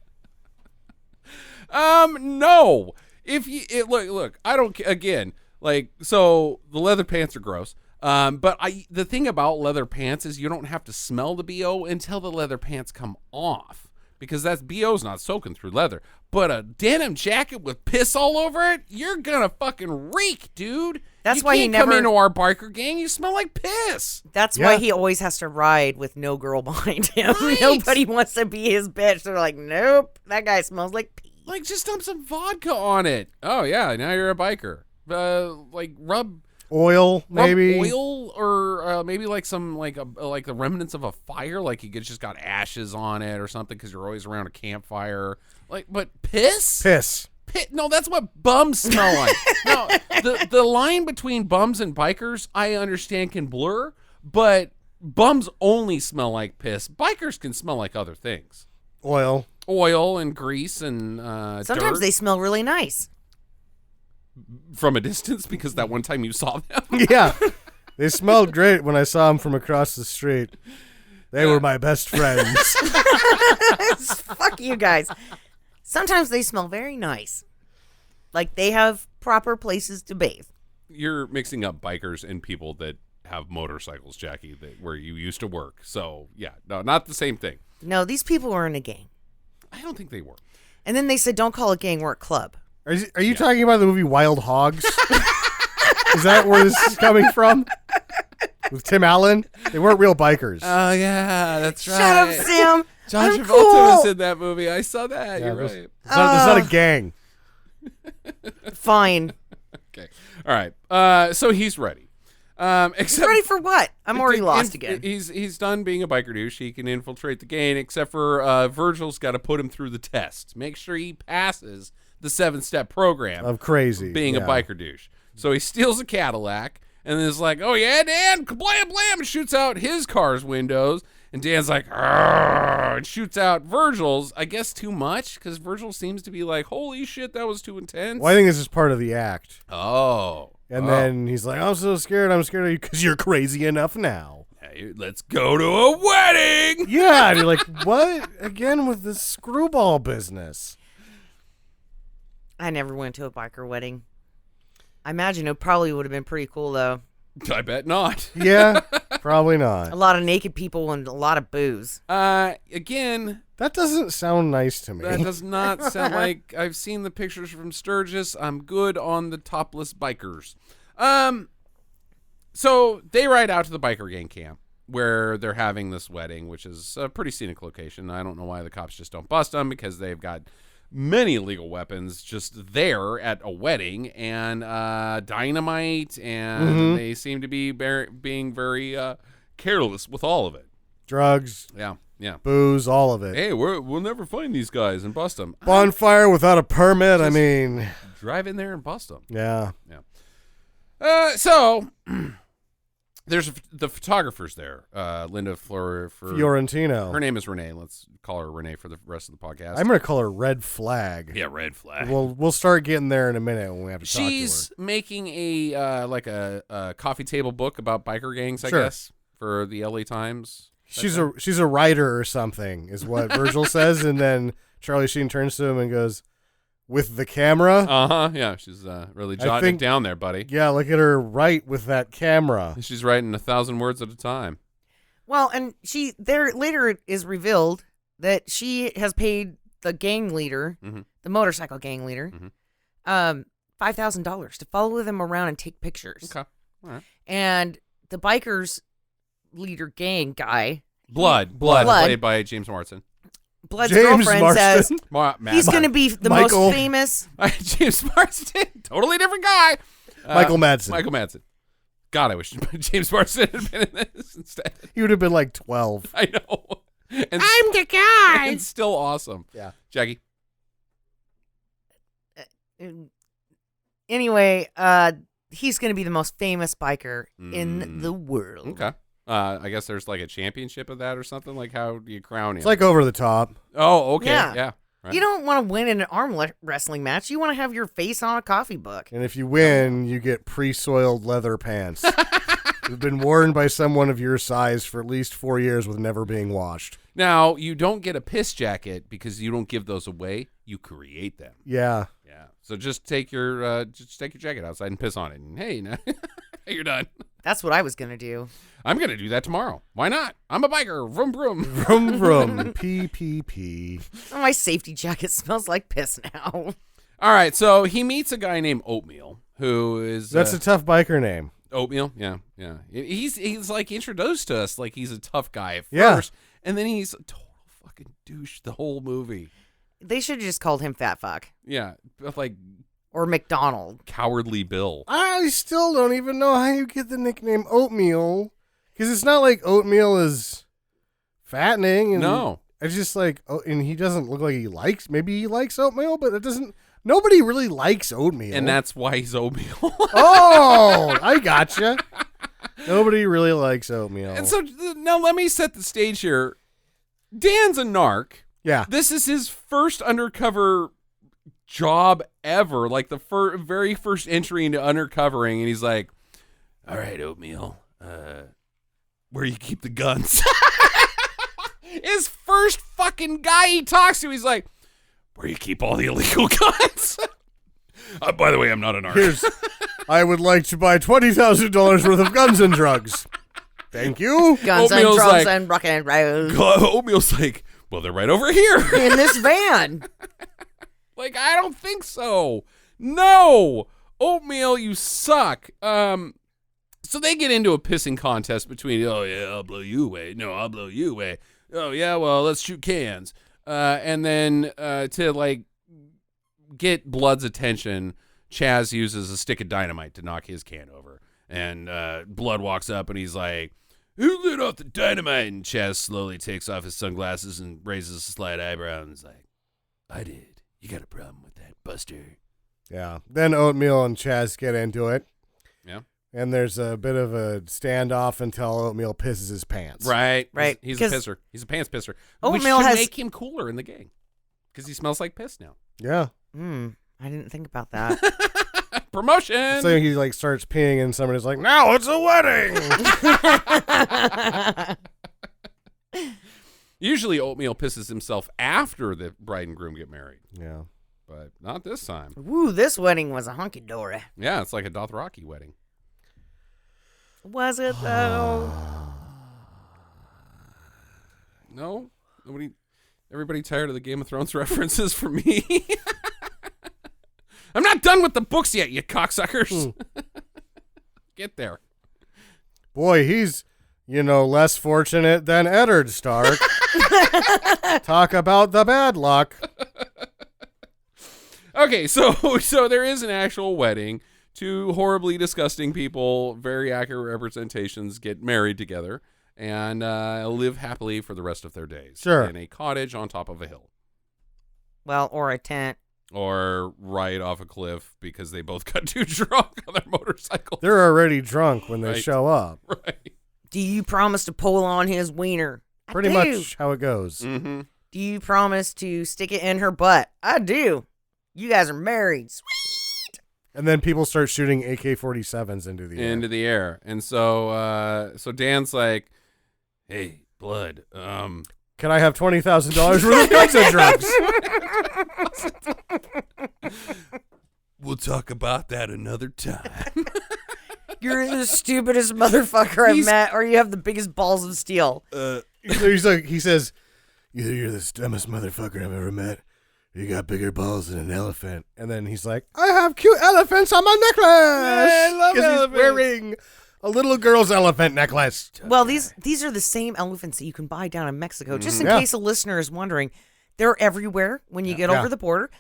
No. If you look, I don't again, like, so the leather pants are gross. But the thing about leather pants is you don't have to smell the BO until the leather pants come off, because BO's not soaking through leather. But a denim jacket with piss all over it, you're gonna fucking reek, dude. That's you why he can't come never- into our biker gang. You smell like piss. That's Yeah. why he always has to ride with no girl behind him. Right. Nobody wants to be his bitch. They're like, nope, that guy smells like pee. Like, just dump some vodka on it. Oh yeah, now you're a biker. Like rub Oil, maybe. oil, or maybe like some like the remnants of a fire, like you just got ashes on it or something because you're always around a campfire. Like, but piss? Piss. No, that's what bums smell like. No, the line between bums and bikers, I understand, can blur, but bums only smell like piss. Bikers can smell like other things. Oil and grease and Sometimes dirt. they smell really nice. From a distance, because that one time you saw them. Yeah. They smelled great when I saw them from across the street. They were my best friends. Fuck you guys. Sometimes they smell very nice. Like they have proper places to bathe. You're mixing up bikers and people that have motorcycles, Jackie, where you used to work. So, yeah, no, not the same thing. No, these people were in a gang. I don't think they were. And then they said, don't call it gang, we're a club. Are you talking about the movie Wild Hogs? Is that where this is coming from? With Tim Allen? They weren't real bikers. Oh, yeah, that's right. Shut up, Sam. John I'm Travolta cool. was in that movie. I saw that. You're right. It's not a gang. Fine. Okay. All right. So he's ready. Except Ready for what? I'm already lost again. He's done being a biker douche. He can infiltrate the gang, except for Virgil's got to put him through the test. Make sure he passes the 7-step program Of crazy. being a biker douche. So he steals a Cadillac and then is like, "Oh yeah, Dan, blam blam," and shoots out his car's windows. And Dan's like, "Argh," and shoots out Virgil's. I guess too much, because Virgil seems to be like, "Holy shit, that was too intense." Well, I think this is part of the act. Oh. And then he's like, I'm so scared. I'm scared of you because you're crazy enough now. Hey, let's go to a wedding. Yeah. And you're like, what? Again with this screwball business. I never went to a biker wedding. I imagine it probably would have been pretty cool, though. I bet not. Yeah, probably A not. lot of naked people and a lot of booze. Again, That doesn't sound nice to me. that does not sound like I've seen the pictures from Sturgis. I'm good on the topless bikers. So they ride out to the biker gang camp where they're having this wedding, which is a pretty scenic location. I don't know why the cops just don't bust them, because they've got many illegal weapons just there at a wedding, and dynamite, and they seem to be being very careless with all of it. Drugs, Yeah. booze, all of it. Hey, we'll never find these guys and bust them. Bonfire without a permit. I mean, Drive in there and bust them. yeah. So there's the photographers there. Linda Fiorentino. Her name is Renee. Let's call her Renee for the rest of the podcast. I'm going to call her Red Flag. yeah, red flag. We'll start getting there in a minute when we have to talk to her. She's making a like a coffee table book about biker gangs, I Sure. guess, for the LA Times. She's a writer or something, is what Virgil says, and then Charlie Sheen turns to him and goes, "With the camera." Yeah, she's really jotting think- it down there, buddy. Yeah, look at her write with that camera. She's writing 1,000 words at a time. Well, and later it is revealed that she has paid the gang leader, the motorcycle gang leader, $5,000 to follow them around and take pictures. Okay, all right. And the bikers leader gang guy, Blood, played by James Marsden. Blood's James girlfriend Marsden. says he's going to be the Michael. most famous. James Marsden, totally different guy. Michael Madsen. Michael Madsen. God, I wish James Marsden had been in this instead. He would have been like 12. I know. And I'm the guy. it's still awesome. Yeah. Jackie. Anyway, he's going to be the most famous biker in the world. Okay. I guess there's like a championship of that or something. Like, how do you crown him? It's like over the top. oh, okay. Yeah. Yeah. Right. You don't want to win in an arm wrestling match. You want to have your face on a coffee book. And if you win, you get pre-soiled leather pants. They've been worn by someone of your size for at least 4 years with never being washed. Now, you don't get a piss jacket because you don't give those away. You create them. Yeah. Yeah. So just take your jacket outside and piss on it. And hey, now you're done. That's what I was going to do. I'm going to do that tomorrow. Why not? I'm a biker. Vroom, vroom. Vroom, vroom. PPP. Oh, my safety jacket smells like piss now. All right. So he meets a guy named Oatmeal, who is... That's a tough biker name. Oatmeal? Yeah. He's like introduced to us like he's a tough guy at Yeah. first. And then he's a total fucking douche the whole movie. They should have just called him Fat Fuck. Yeah. Like Or McDonald. Cowardly Bill. I still don't even know how you get the nickname Oatmeal. Because it's not like oatmeal is fattening. And No. It's just like, and he doesn't look like he likes, maybe he likes oatmeal, but it doesn't Nobody really likes oatmeal. And that's why he's oatmeal. Oh, I gotcha. Nobody really likes oatmeal. And so now let me set the stage here. Dan's a narc. Yeah. This is his first undercover job ever, like the very first entry into undercovering, and he's like, all right, oatmeal, where you keep the guns? His first fucking guy he talks to, he's like, where you keep all the illegal guns? By the way, I'm not an narc. I would like to buy $20,000 worth of guns and drugs. Thank you. Guns Oatmeal's and drugs like- and rock and roll Oatmeal's like, well, they're right over here. in this van. Like, I don't think so. No. Oatmeal, you suck. So they get into a pissing contest between, oh, yeah, I'll blow you away. No, I'll blow you away. Oh, yeah, well, let's shoot cans. And then to, like, get Blood's attention, Chaz uses a stick of dynamite to knock his can over. And Blood walks up and he's like, who lit off the dynamite? And Chaz slowly takes off his sunglasses and raises a slight eyebrow and is like, I did. You got a problem with that, Buster? Yeah. Then Oatmeal and Chaz get into it. Yeah. And there's a bit of a standoff until Oatmeal pisses his pants. Right. Right. He's a pisser. He's a pants pisser. Oatmeal we should has- make him cooler in the gang because he smells like piss now. Yeah. I didn't think about that. Promotion. So he like starts peeing and somebody's like, now it's a wedding. Usually Oatmeal pisses himself after the bride and groom get married, Yeah. but not this time. Woo, this wedding was a hunky-dory. Yeah, it's like a Dothraki wedding. Was it, though? No? Nobody? Everybody tired of the Game of Thrones references from me? I'm not done with the books yet, you cocksuckers. Get there. Boy, he's, less fortunate than Eddard Stark. Talk about the bad luck. Okay, so there is an actual wedding. Two horribly disgusting people, very accurate representations, get married together and live happily for the rest of their days. Sure. In a cottage on top of a hill. Well, or a tent. Or right off a cliff because they both got too drunk on their motorcycles. They're already drunk when they Right. show up. Right. Do you promise to pull on his wiener? I Pretty do. much how it goes. Mm-hmm. Do you promise to stick it in her butt? I do. You guys are married. Sweet. And then people start shooting AK-47s into the air. Into the air. And so Dan's like, hey, Blood, Can I have $20,000 worth of guns and drugs? we'll talk about that another time. You're the stupidest motherfucker I've met, or you have the biggest balls of steel. He says, either you're the dumbest motherfucker I've ever met, or you got bigger balls than an elephant. And then he's like, I have cute elephants on my necklace. I love 'Cause elephants. he's wearing a little girl's elephant necklace. Well, these are the same elephants that you can buy down in Mexico. Just in Yeah. case a listener is wondering, they're everywhere when you get Yeah. over the border.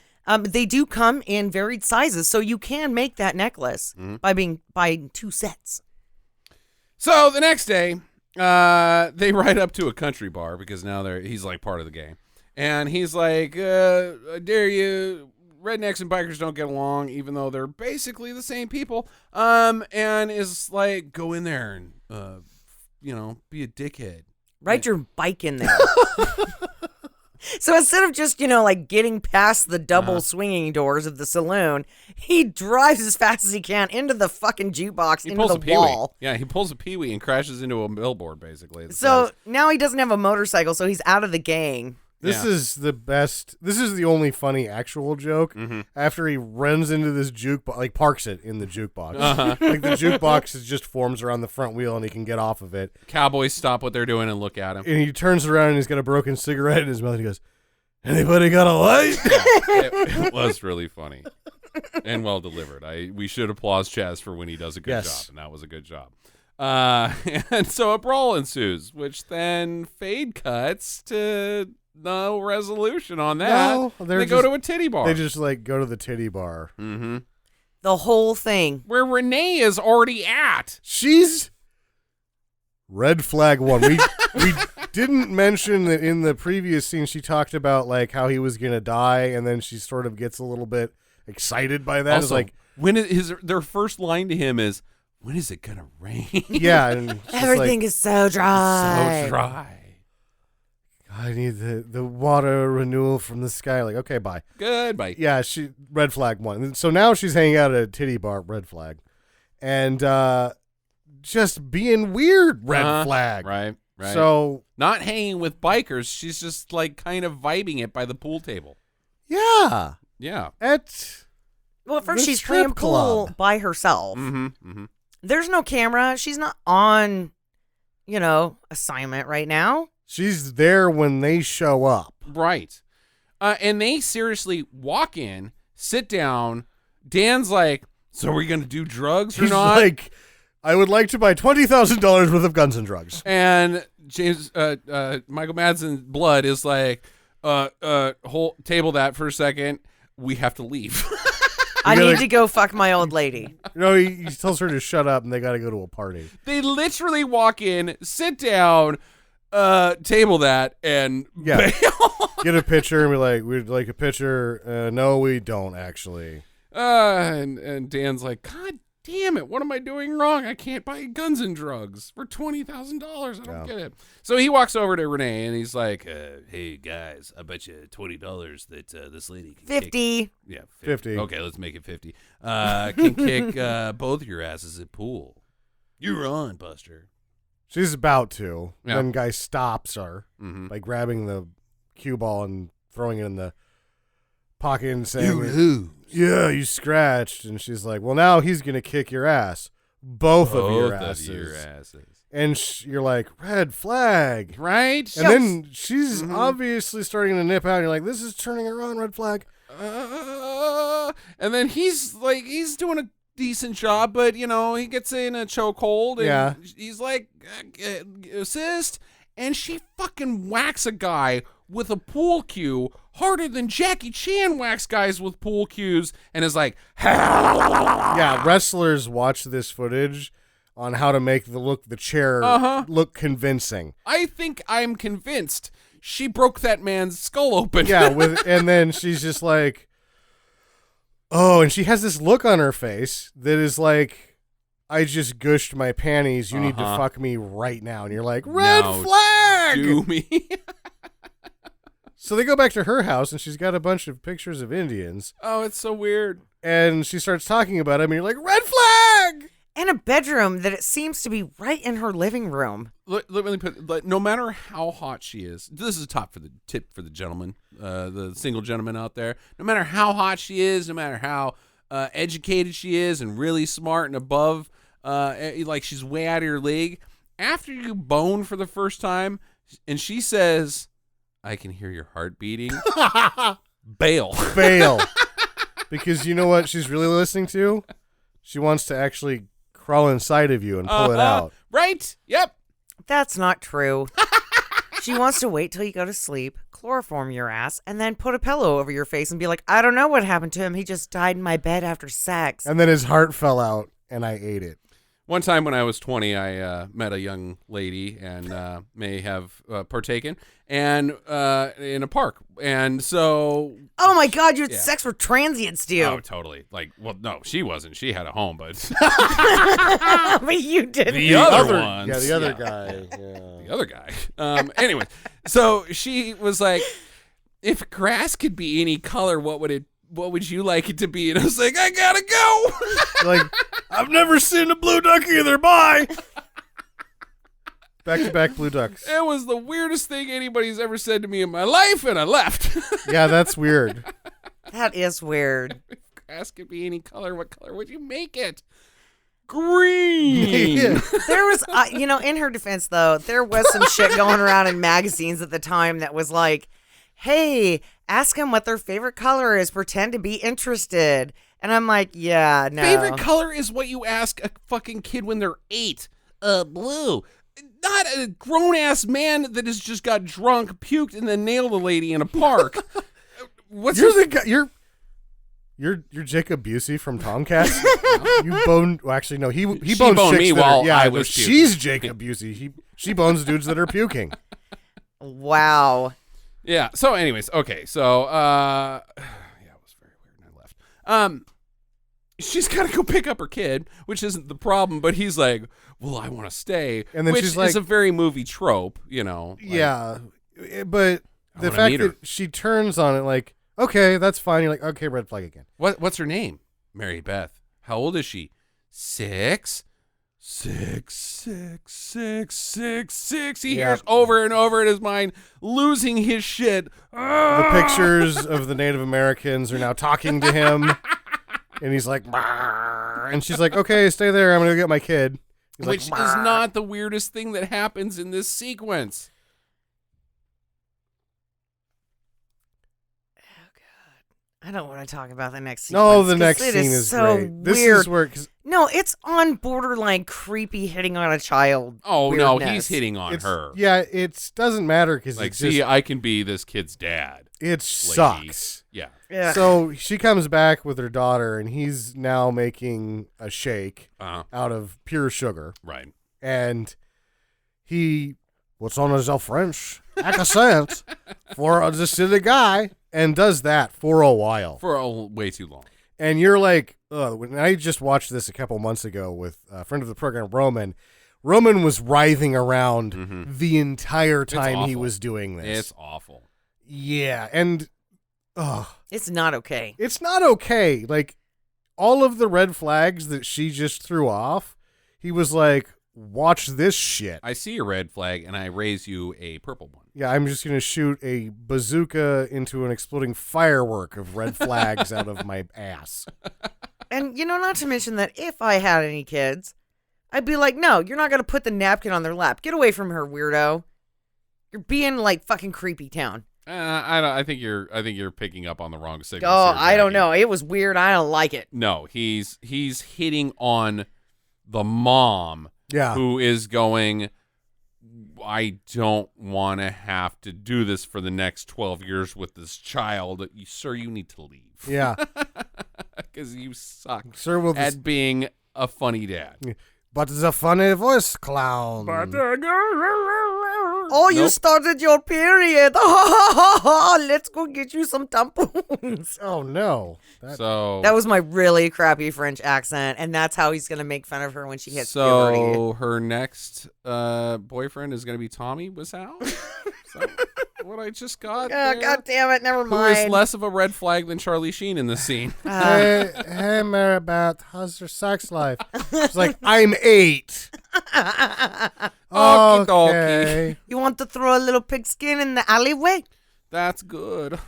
They do come in varied sizes, so you can make that necklace by buying two sets. So the next day, they ride up to a country bar because now he's like part of the gang. And he's like, I dare you, rednecks and bikers don't get along, even though they're basically the same people. And is like, go in there and, be a dickhead. Ride your bike in there. So instead of just, like getting past the double swinging doors of the saloon, he drives as fast as he can into the fucking jukebox, He into pulls the a peewee. wall. Yeah, he pulls a peewee and crashes into a billboard, basically. It So says, now he doesn't have a motorcycle, so he's out of the gang. This Yeah. is the best. This is the only funny actual joke. After he runs into this jukebox, like parks it in the jukebox. Like the jukebox just forms around the front wheel and he can get off of it. Cowboys stop what they're doing and look at him. And he turns around and he's got a broken cigarette in his mouth. And he goes, anybody got a light? It was really funny and well delivered. We should applaud Chaz for when he does a good Yes. job, and that was a good job. And so a brawl ensues, which then fade cuts to no resolution on that. No, they go to a titty bar. They just like go to the titty bar. Mm-hmm. The whole thing. Where Renee is already at. She's red flag one. We didn't mention that in the previous scene she talked about like how he was gonna die, and then she sort of gets a little bit excited by that. Also, It's like, their first line to him is, "When is it gonna rain?" yeah, and it's just Everything like, is so dry. So dry. I need the water renewal from the sky. Like, okay, bye. Goodbye. Yeah, she red flag one. And so now she's hanging out at a titty bar, red flag, and just being weird, red flag. Right. So not hanging with bikers. She's just like kind of vibing it by the pool table. yeah, Yeah. Well, first The she's strip playing pool club. by herself. Mm-hmm. There's no camera. She's not on, assignment right now. she's there when they show up. Right. And they seriously walk in, sit down. Dan's like, "So are we going to do drugs or He's not?" like, I would like to buy $20,000 worth of guns and drugs. And Michael Madsen's blood is like, table that for a second. We have to leave. I need to go fuck my old lady. He tells her to shut up, and they got to go to a party. They literally walk in, sit down, table that, and Yeah. bail. Get a picture and be like, we'd like a picture. No, we don't actually. And Dan's like, "God damn it, what am I doing wrong? I can't buy guns and drugs for $20,000. I don't get it." So he walks over to Renee and he's like, "Hey guys, I bet you $20 that this lady can 50. kick." Yeah, 50. Okay, let's make it 50. Can kick both your asses at pool. You're on, Buster. She's about to. Yeah. Then guy stops her Mm-hmm. by grabbing the cue ball and throwing it in the pocket and saying, lose. "Yeah, you scratched." And she's like, "Well, now he's gonna kick your ass, both of your asses." And you're like, "Red flag." Right? And then she's obviously starting to nip out. And you're like, "This is turning her on, red flag." And then he's doing a decent job, but he gets in a chokehold, and Yeah. he's like, assist, and she fucking whacks a guy with a pool cue harder than Jackie Chan whacks guys with pool cues, and is like, Yeah, wrestlers watch this footage on how to make the chair look convincing. I think I'm convinced she broke that man's skull open. Yeah, and then she's just like, oh, and she has this look on her face that is like, "I just gushed my panties. You need to fuck me right now." And you're like, "Red Now flag!" do me. So they go back to her house, and she's got a bunch of pictures of Indians, Oh, it's so weird. and she starts talking about them, and you're like, "Red flag!" And a bedroom that it seems to be right in her living room. Let me put. No matter how hot she is, this is a tip for the gentleman, the single gentleman out there. No matter how hot she is, no matter how educated she is, and really smart and above, like she's way out of your league. After you bone for the first time, and she says, "I can hear your heart beating," bail. Bail. Because you know what she's really listening to? She wants to actually crawl inside of you and pull it out. Right? Yep. That's not true. She wants to wait till you go to sleep, chloroform your ass, and then put a pillow over your face and be like, "I don't know what happened to him. He just died in my bed after sex." And then his heart fell out, and I ate it. One time when I was 20, I met a young lady and may have partaken and in a park. And so... Oh my God, you had Yeah. sex with transients, dude. Oh, totally. Like, well, no, she wasn't. She had a home, but... But you didn't. The other ones. Yeah, the other guy. Yeah. The other guy. Anyway, so she was like, "If grass could be any color, what would you like it to be?" And I was like, "I gotta go." Like, "I've never seen a blue duck either. Bye." Back-to-back blue ducks. It was the weirdest thing anybody's ever said to me in my life, and I left. Yeah, that's weird. That is weird. If grass could be any color, what color would you make it? Green. Yeah. There was, in her defense, though, there was some shit going around in magazines at the time that was like, "Hey, ask them what their favorite color is. Pretend to be interested." And I'm like, yeah, no. Favorite color is what you ask a fucking kid when they're 8. Blue. Not a grown-ass man that has just got drunk, puked, and then nailed a lady in a park. You're the guy. You're Jacob Busey from Tomcats. You boned. Well, actually, no. He She boned boned chicks me that while are, yeah, I no, was puking. she's Jacob Busey. She bones dudes that are puking. Wow. Yeah. So, anyways, okay. So, yeah, it was very weird, and I left. She's got to go pick up her kid, which isn't the problem, but he's like, well, I want to stay. And then which she's like, is a very movie trope, you know. Like, yeah, but the wanna fact meet her. that she turns on it like, okay, that's fine. You're like, okay, red flag again. What's her name? Mary Beth. How old is she? 6? 6, 6, 6, 6, 6. He Yeah. hears over and over in his mind, losing his shit. The pictures of the Native Americans are now talking to him, and he's like, "Brr," and she's like, okay, stay there. I'm gonna go get my kid. He's like, Which is "Brr." not the weirdest thing that happens in this sequence. I don't want to talk about the next scene. No, the next scene is so great. This weird. is where 'cause No, it's on borderline creepy hitting on a child. Oh, no, weirdness. he's hitting on it's, her. yeah, it doesn't matter because Like, it see, just, I can be this kid's dad. it lady. sucks. Yeah. Yeah. So she comes back with her daughter, and he's now making a shake out of pure sugar. Right. And he puts on his French accent for the silly guy and does that for a while. For way too long. And you're like, when I just watched this a couple months ago with a friend of the program, Roman. Roman was writhing around the entire time he awful. was doing this. It's awful. Yeah, and It's not okay. it's not okay. Like, all of the red flags that she just threw off, he was like, watch this shit. I see a red flag, and I raise you a purple one. Yeah, I'm just going to shoot a bazooka into an exploding firework of red flags out of my ass. And, not to mention that if I had any kids, I'd be like, no, you're not going to put the napkin on their lap. Get away from her, weirdo. You're being like fucking creepy town. I think you're picking up on the wrong signal. Oh, I don't know. It was weird. I don't like it. No, he's hitting on the mom. Yeah. Who is going, I don't want to have to do this for the next 12 years with this child. Sir, you need to leave. Yeah. Because you suck Sir, will this... at being a funny dad. But the funny voice clown. Oh, you started your period. Let's go get you some tampons. Oh, no. That was my really crappy French accent, and that's how he's going to make fun of her when she hits puberty. So her next boyfriend is going to be Tommy Wiseau? Is that what I just got there? God damn it, never Who mind. is less of a red flag than Charlie Sheen in this scene. Hey, Maribeth, how's your sex life? She's like, I'm 8. Okie dokie. Okay. You want to throw a little pigskin in the alleyway? That's good.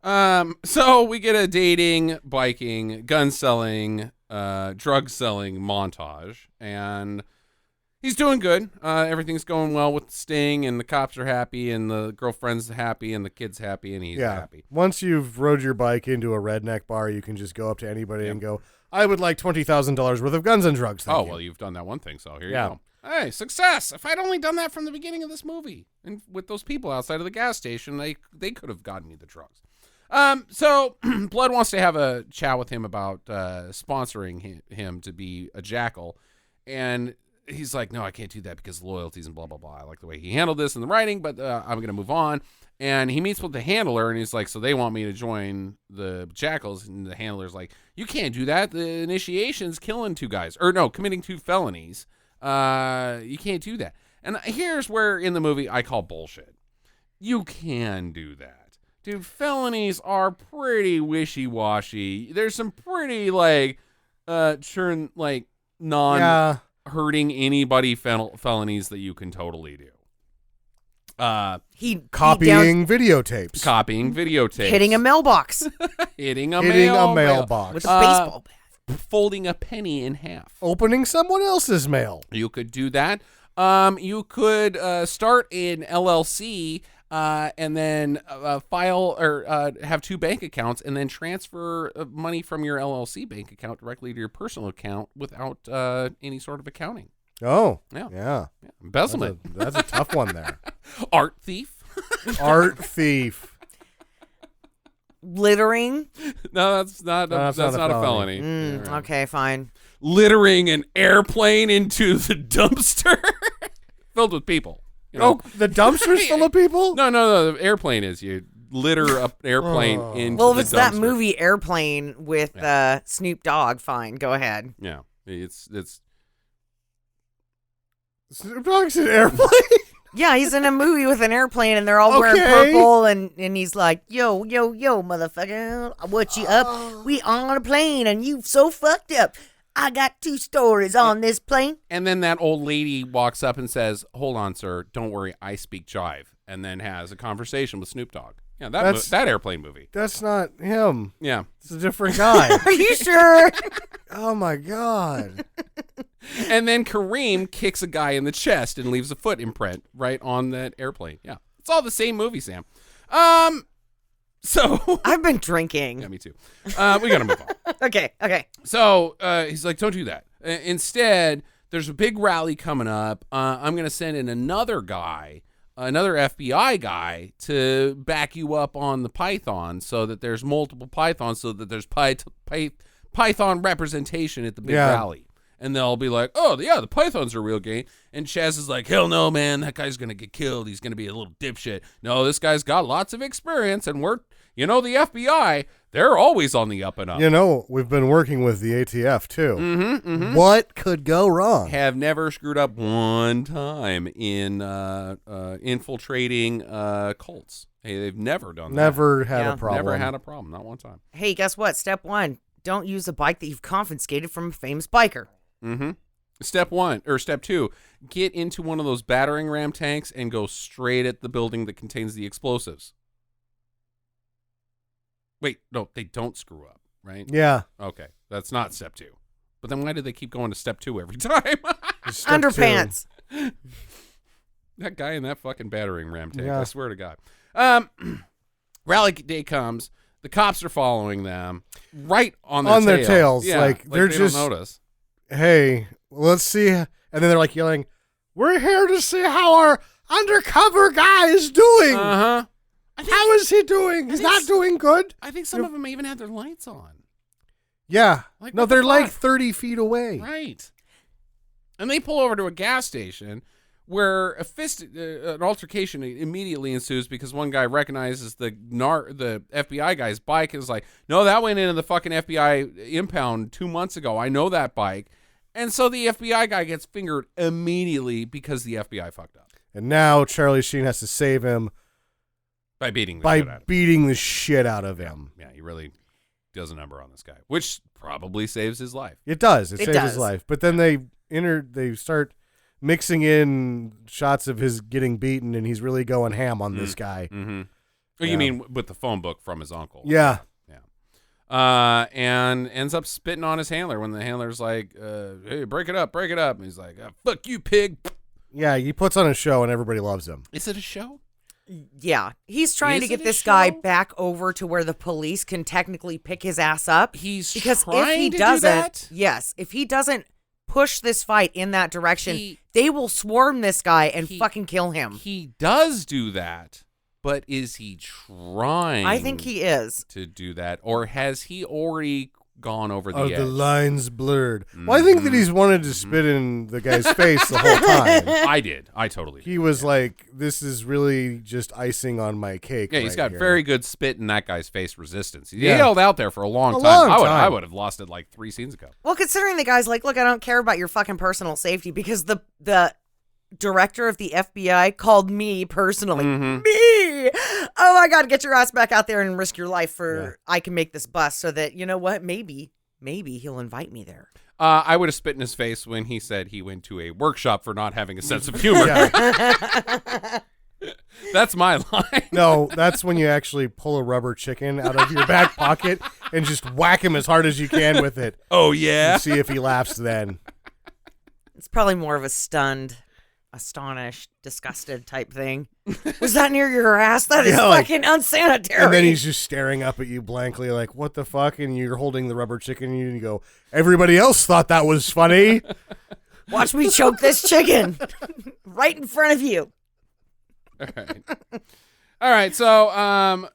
So we get a dating, biking, gun selling, drug selling montage, and he's doing good. Everything's going well with Sting, and the cops are happy, and the girlfriend's happy, and the kid's happy, and he's happy. Once you've rode your bike into a redneck bar, you can just go up to anybody and go, I would like $20,000 worth of guns and drugs. Thank you. Well, you've done that one thing, so here you go. Hey, success! If I'd only done that from the beginning of this movie, and with those people outside of the gas station, they could have gotten me the drugs. So Blood wants to have a chat with him about sponsoring him to be a jackal, and he's like, no, I can't do that because loyalties and blah, blah, blah. I like the way he handled this in the writing, but I'm going to move on. And he meets with the handler, and he's like, so they want me to join the jackals. And the handler's like, you can't do that. The initiation's killing 2 guys. Or no, committing 2 felonies. You can't do that. And here's where in the movie I call bullshit. You can do that. Dude, felonies are pretty wishy-washy. There's some pretty, hurting anybody felonies that you can totally do. Copying videotapes. Hitting a mailbox. Hitting a mailbox. With a baseball bat. Folding a penny in half. Opening someone else's mail. You could do that. You could start an LLC and then file or have 2 bank accounts and then transfer money from your LLC bank account directly to your personal account without any sort of accounting. Oh, yeah. Embezzlement. That's a tough one there. Art thief. Art thief. Littering. No, that's not a felony. Okay, fine. Littering an airplane into the dumpster filled with people. Oh, the dumpster's full of people? No, the airplane is. litter an airplane into Well, if the it's that dumpster. movie Airplane with Snoop Dogg, fine, go ahead. Yeah, it's Snoop Dogg's an airplane. Yeah, he's in a movie with an airplane, and they're all wearing Okay. purple, and he's like, yo, motherfucker, what you up? We on a plane, and you so fucked up. I got 2 stories on this plane. And then that old lady walks up and says, "Hold on, sir. Don't worry. I speak jive." And then has a conversation with Snoop Dogg. Yeah, that airplane movie. That's not him. Yeah. It's a different guy. Are you sure? Oh my god. And then Kareem kicks a guy in the chest and leaves a foot imprint right on that airplane. Yeah. It's all the same movie, Sam. So I've been drinking. yeah, me too. We gotta move on. Okay. So he's like, "Don't do that. Instead, there's a big rally coming up. I'm gonna send in another guy, another FBI guy, to back you up on the Python, so that there's multiple Pythons, so that there's Python representation at the big rally." And they'll be like, "Oh, yeah, the Pythons are real game." And Chaz is like, "Hell no, man. That guy's going to get killed. He's going to be a little dipshit. No, this guy's got lots of experience. And the FBI, they're always on the up and up." We've been working with the ATF, too. What could go wrong? Have never screwed up one time in infiltrating cults. Hey, they've never done that. Never had Yeah. a problem. Never had a problem. Not one time. Hey, guess what? Step 1, don't use a bike that you've confiscated from a famous biker. Mm-hmm. Step 2, get into one of those battering ram tanks and go straight at the building that contains the explosives. Wait, no, they don't screw up, right? Yeah. Okay, that's not step 2. But then why do they keep going to step 2 every time? Step Underpants. That guy in that fucking battering ram tank, Yeah. I swear to God. Rally day comes. The cops are following them right on their tails. Yeah, Like, they're Oh, they just don't notice. Hey, let's see. And then they're like yelling, "We're here to see how our undercover guy is doing. Uh-huh. How is he doing? He's not doing good." I think some of them even had their lights on. Yeah. Like, No, what the they're like fuck? 30 feet away. Right. And they pull over to a gas station where an altercation immediately ensues because one guy recognizes the FBI guy's bike and is like, "No, that went into the fucking FBI impound 2 months ago. I know that bike." And so the FBI guy gets fingered immediately because the FBI fucked up And now Charlie Sheen has to save him by beating the by shit out of him. beating the shit out of him. Yeah, he really does a number on this guy, which probably saves his life. It does. It saves does. his life. But then they start mixing in shots of his getting beaten, and he's really going ham on this guy. Mm-hmm. Oh, Yeah. you mean with the phone book from his uncle? Yeah. And ends up spitting on his handler when the handler's like, "Hey, break it up. And he's like, "Fuck you, pig." Yeah, he puts on a show, and everybody loves him. Is it a show? Yeah, he's trying Is to get it a this guy show? back over to where the police can technically pick his ass up. He's Because trying if he to doesn't, do that? yes, if he doesn't push this fight in that direction, He- they will swarm this guy and he- fucking kill him. He does do that, but is he trying? I think he is. to do that, or has he already gone over the Are edge? the lines blurred? Well, I think that he's wanted to spit in the guy's face the whole time. I did. I totally did. He was like, "This is really just icing on my cake." Yeah, he's right got here." very good spit in that guy's face resistance. He Yeah. held out there for a long A time. long I time. would have lost it like 3 scenes ago. Well, considering the guy's like, look, I don't care about your fucking personal safety because the director of the FBI called me personally. Mhm. Me! Oh my God, get your ass back out there and risk your life for I can make this bust so that, you know what, maybe he'll invite me there. I would have spit in his face when he said he went to a workshop for not having a sense of humor. That's my line. No, that's when you actually pull a rubber chicken out of your back pocket and just whack him as hard as you can with it. Oh, yeah? And see if he laughs then. It's probably more of a stunned, astonished, disgusted type thing. Was that near your ass? That is Yeah, like- fucking unsanitary. And then he's just staring up at you blankly like, "What the fuck?" And you're holding the rubber chicken and you go, "Everybody else thought that was funny." Watch me choke this chicken right in front of you. All right. So,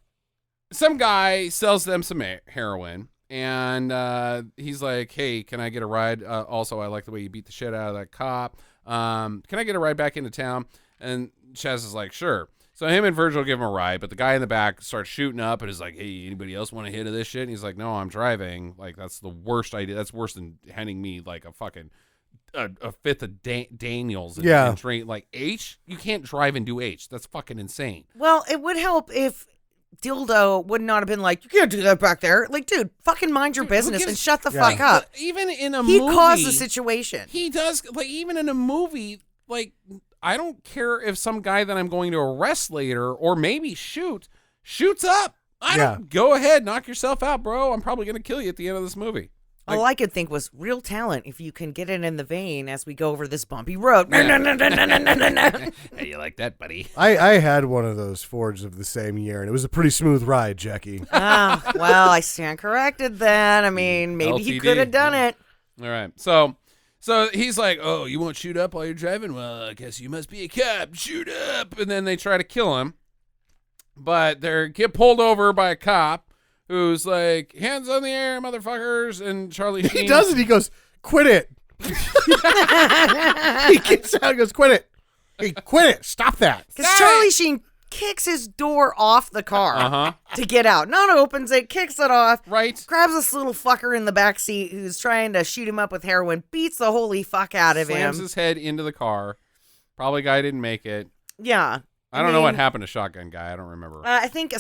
some guy sells them some heroin, and he's like, "Hey, can I get a ride? Also, I like the way you beat the shit out of that cop. Can I get a ride back into town?" And Chaz is like, "Sure." So him and Virgil give him a ride, but the guy in the back starts shooting up and is like, hey, anybody else want a hit of this shit? And he's like, no, I'm driving. Like, that's the worst idea. That's worse than handing me like a fucking a fifth of Daniels and drink like H. You can't drive and do H. That's fucking insane. Well, it would help if Dildo would not have been like, you can't do that back there. Like, dude, fucking mind your business and shut the fuck up. Even in a movie, he caused the situation. He does. Like, even in a movie, like, I don't care if some guy that I'm going to arrest later or maybe shoots up. I don't. Go ahead, knock yourself out, bro. I'm probably going to kill you at the end of this movie. Like, all I could think was real talent if you can get it in the vein as we go over this bumpy road. Hey, you like that, buddy? I had one of those Fords of the same year, and it was a pretty smooth ride, Jackie. Well, I stand corrected then. I mean, maybe he could have done it. All right. So he's like, oh, you won't shoot up while you're driving? Well, I guess you must be a cop. Shoot up. And then they try to kill him. But they get pulled over by a cop who's like, hands on the air, motherfuckers. And Charlie Sheen. He does it. He goes, quit it. He gets out and goes, quit it. Hey, quit it. Stop that. Because Charlie Sheen kicks his door off the car to get out. Not opens it, kicks it off. Right. Grabs this little fucker in the back seat who's trying to shoot him up with heroin, beats the holy fuck out of him. Slams his head into the car. Probably guy didn't make it. Yeah. I don't know what happened to Shotgun Guy. I don't remember. I think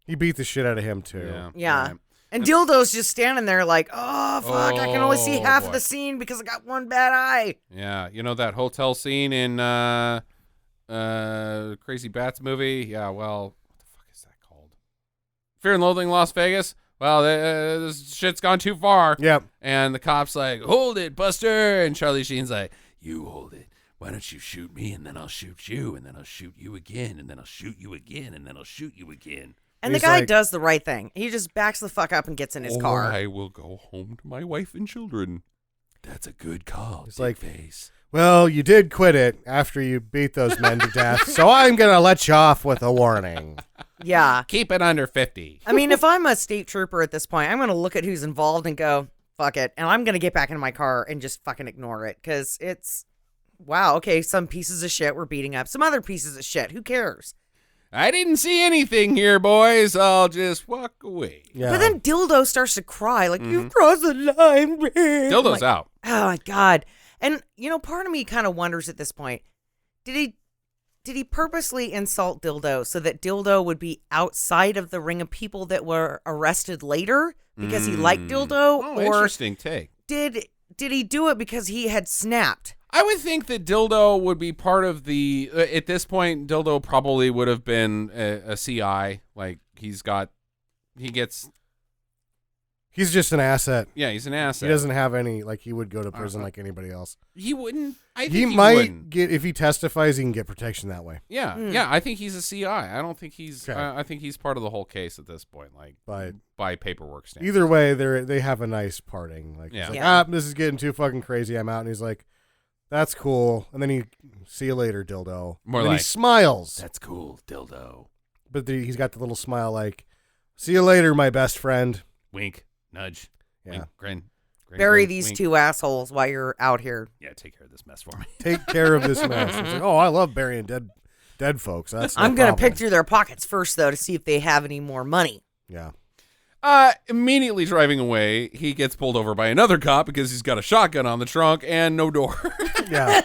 he beat the shit out of him, too. Yeah. Right. And Dildo's just standing there like, oh, fuck, I can only see half of the scene because I got one bad eye. Yeah. You know that hotel scene in Crazy Bats movie? Yeah, well, what the fuck is that called? Fear and Loathing in Las Vegas? Well, this shit's gone too far. Yep. And the cop's like, hold it, Buster. And Charlie Sheen's like, you hold it. Why don't you shoot me, and then I'll shoot you, and then I'll shoot you again, and then I'll shoot you again, and then I'll shoot you again. And the guy does the right thing. He just backs the fuck up and gets in his car. I will go home to my wife and children. That's a good call. It's like, face. Well, you did quit it after you beat those men to death, so I'm going to let you off with a warning. Yeah. Keep it under 50. I mean, if I'm a state trooper at this point, I'm going to look at who's involved and go, fuck it. And I'm going to get back in my car and just fucking ignore it because it's, wow, okay, some pieces of shit were beating up some other pieces of shit. Who cares? I didn't see anything here, boys. I'll just walk away. Yeah. But then Dildo starts to cry like, you crossed the line, man. Dildo's out. Oh, my God. And, you know, part of me kind of wonders at this point, did he purposely insult Dildo so that Dildo would be outside of the ring of people that were arrested later because he liked Dildo? Oh, or interesting take. Did he do it because he had snapped? I would think that Dildo would be part of the, at this point, Dildo probably would have been a CI. Like, he's just an asset. Yeah, he's an asset. He doesn't have any, like, he would go to prison like anybody else. He wouldn't. I think he might wouldn't. Get, if he testifies, he can get protection that way. Yeah, yeah, I think he's a CI. I don't think he's, I think he's part of the whole case at this point, like, by paperwork standards. Either way, they have a nice parting. Like, he's like, this is getting too fucking crazy, I'm out. And he's like, that's cool. And then he, see you later, Dildo. More and like, he smiles. That's cool, Dildo. But he's got the little smile like, see you later, my best friend. Wink, nudge, wink, grin. Bury these two assholes while you're out here. Yeah, take care of this mess for me. Take care of this mess. It's like, oh, I love burying dead folks. That's I'm going to pick through their pockets first, though, to see if they have any more money. Yeah. Immediately driving away, he gets pulled over by another cop because he's got a shotgun on the trunk and no door. Yeah.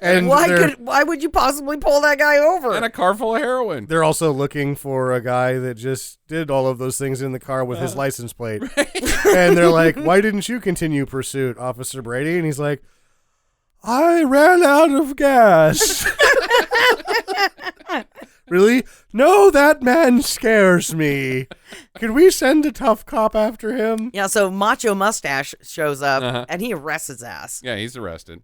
And why would you possibly pull that guy over? And a car full of heroin. They're also looking for a guy that just did all of those things in the car with his license plate. Right. And they're like, why didn't you continue pursuit, Officer Brady? And he's like, I ran out of gas. Really? No, that man scares me. Could we send a tough cop after him? Yeah, so Macho Mustache shows up, and he arrests his ass. Yeah, he's arrested.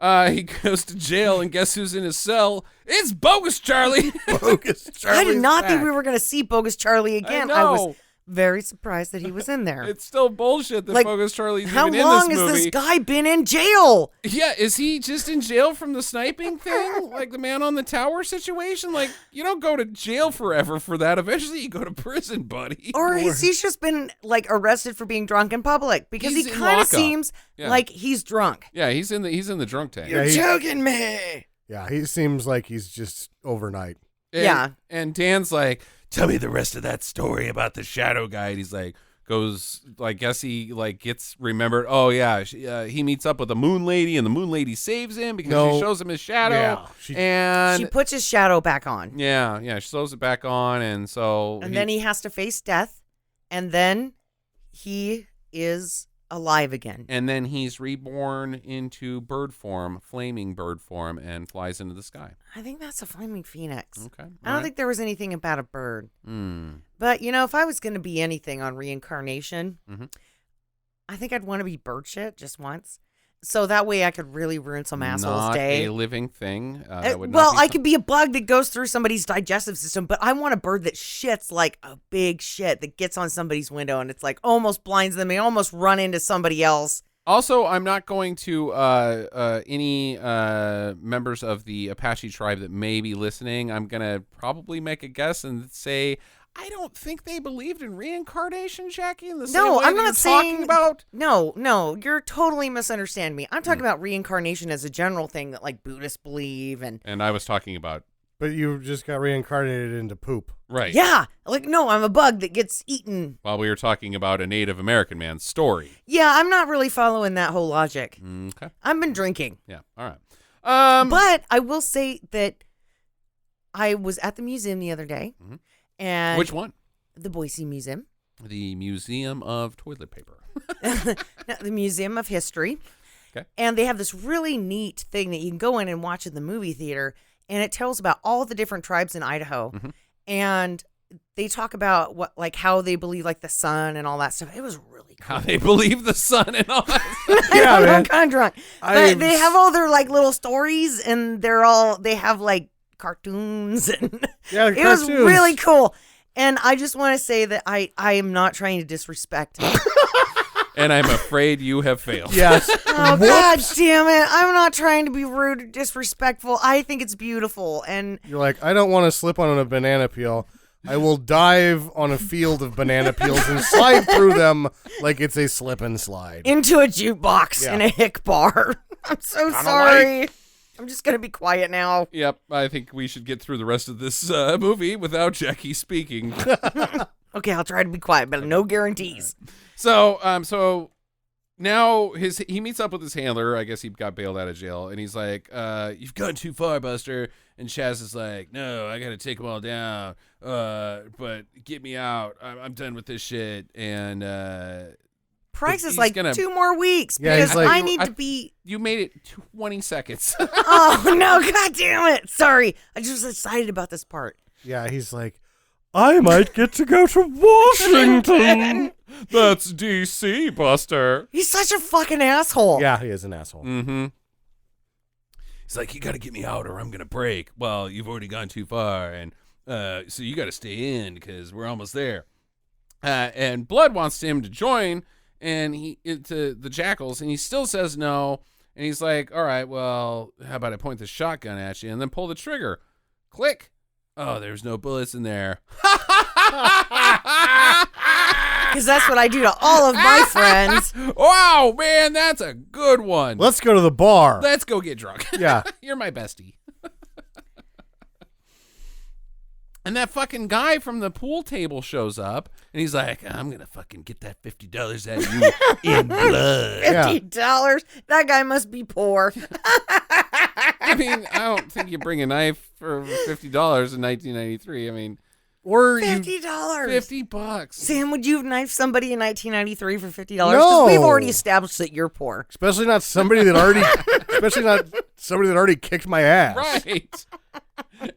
He goes to jail, and guess who's in his cell? It's Bogus Charlie. Bogus Charlie. I did not think we were going to see Bogus Charlie again. I was very surprised that he was in there. It's still bullshit that Bogus Charlie's even in this movie. How long has this guy been in jail? Yeah, is he just in jail from the sniping thing? Like the man on the tower situation? Like, you don't go to jail forever for that. Eventually you go to prison, buddy. Or has he just been, like, arrested for being drunk in public? Because he kind of seems like he's drunk. Yeah, he's in the drunk tank. You're joking me. Yeah, he seems like he's just overnight. And Dan's like, tell me the rest of that story about the shadow guy. And he's like, I guess he like gets remembered. Oh yeah, he meets up with the moon lady, and the moon lady saves him because she shows him his shadow. Yeah, she puts his shadow back on. Yeah, she throws it back on, and then he has to face death, and then he is alive again. And then he's reborn into bird form, flaming bird form, and flies into the sky. I think that's a flaming phoenix. Okay. I don't think there was anything about a bird. But, if I was going to be anything on reincarnation, I think I'd want to be bird shit just once. So that way I could really ruin some asshole's day. Not a living thing. I could be a bug that goes through somebody's digestive system, but I want a bird that shits like a big shit that gets on somebody's window and it's like almost blinds them. They almost run into somebody else. Also, I'm not going to any members of the Apache tribe that may be listening. I'm going to probably make a guess and say, I don't think they believed in reincarnation, Jackie, in the same way I'm not saying talking about. No, you're totally misunderstanding me. I'm talking about reincarnation as a general thing that like Buddhists believe and I was talking about. But you just got reincarnated into poop. Right. Yeah. Like, no, I'm a bug that gets eaten. While we were talking about a Native American man's story. Yeah, I'm not really following that whole logic. Okay. I've been drinking. Yeah. All right. But I will say that I was at the museum the other day. And which one? The Boise Museum. The Museum of Toilet Paper. The Museum of History. Okay. And they have this really neat thing that you can go in and watch in the movie theater. And it tells about all the different tribes in Idaho. And they talk about how they believe like the sun and all that stuff. It was really cool. How they believe the sun and all that stuff. Yeah, man. I'm kind of drunk. But they have all their like little stories and they have like cartoons and it was really cool. And I just want to say that I am not trying to disrespect him. And I'm afraid you have failed. Yes. Oh, God damn it. I'm not trying to be rude or disrespectful. I think it's beautiful. And you're like, I don't want to slip on a banana peel. I will dive on a field of banana peels and slide through them like it's a slip and slide. Into a jukebox in a hick bar. I'm so sorry. I'm just going to be quiet now. Yep, I think we should get through the rest of this movie without Jackie speaking. Okay, I'll try to be quiet, but no guarantees. So now he meets up with his handler. I guess he got bailed out of jail, and he's like, "You've gone too far, Buster." And Chaz is like, "No, I got to take them all down. But get me out. I'm done with this shit." And Price is like 2 more weeks because I need to be. You made it 20 seconds. Oh no! God damn it! Sorry, I just was excited about this part. Yeah, he's like, I might get to go to Washington. That's DC, Buster. He's such a fucking asshole. Yeah, he is an asshole. Mm-hmm. He's like, you got to get me out or I'm going to break. Well, you've already gone too far. And so you got to stay in because we're almost there. And Blood wants him to join to the Jackals. And he still says no. And he's like, all right, well, how about I point the shotgun at you and then pull the trigger? Click. Oh, there's no bullets in there. Because that's what I do to all of my friends. Wow, man, that's a good one. Let's go to the bar. Let's go get drunk. Yeah. You're my bestie. And that fucking guy from the pool table shows up, and he's like, I'm going to fucking get that $50 out of you in blood. $50? That guy must be poor. I mean, I don't think you bring a knife for $50 in 1993. I mean... Or $50. $50. Sam, would you have knifed somebody in 1993 for $50? No. Because we've already established that you're poor. Especially not somebody that already kicked my ass. Right.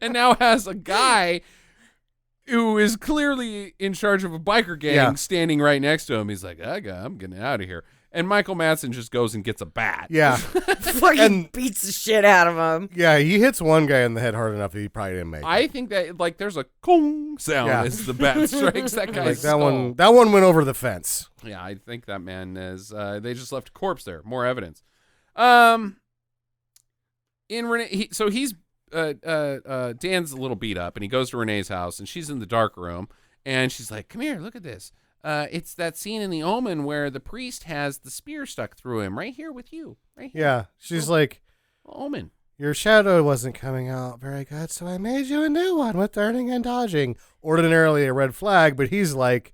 And now has a guy who is clearly in charge of a biker gang standing right next to him. He's like, I'm getting out of here. And Michael Madsen just goes and gets a bat. Yeah. Fucking beats the shit out of him. Yeah, he hits one guy in the head hard enough that he probably didn't make it. I think that like there's a kong sound as the bat strikes that guy's like skull. that one went over the fence. Yeah, I think that man is they just left a corpse there. More evidence. In Renee, he's Dan's a little beat up and he goes to Renee's house and she's in the dark room and she's like, come here, look at this. It's that scene in The Omen where the priest has the spear stuck through him right here with you. Right here. Yeah. She's like, Omen. your shadow wasn't coming out very good, so I made you a new one with turning and dodging. Ordinarily a red flag, but he's like,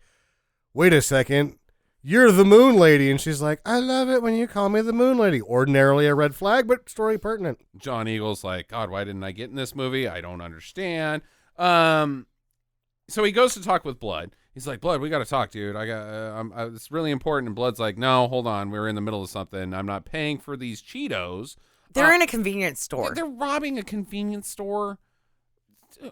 wait a second, you're the moon lady. And she's like, I love it when you call me the moon lady. Ordinarily a red flag, but story pertinent. John Eagle's like, God, why didn't I get in this movie? I don't understand. So he goes to talk with Blood. He's like, Blood, we got to talk, dude. It's really important. And Blood's like, no, hold on. We're in the middle of something. I'm not paying for these Cheetos. They're in a convenience store. They're robbing a convenience store.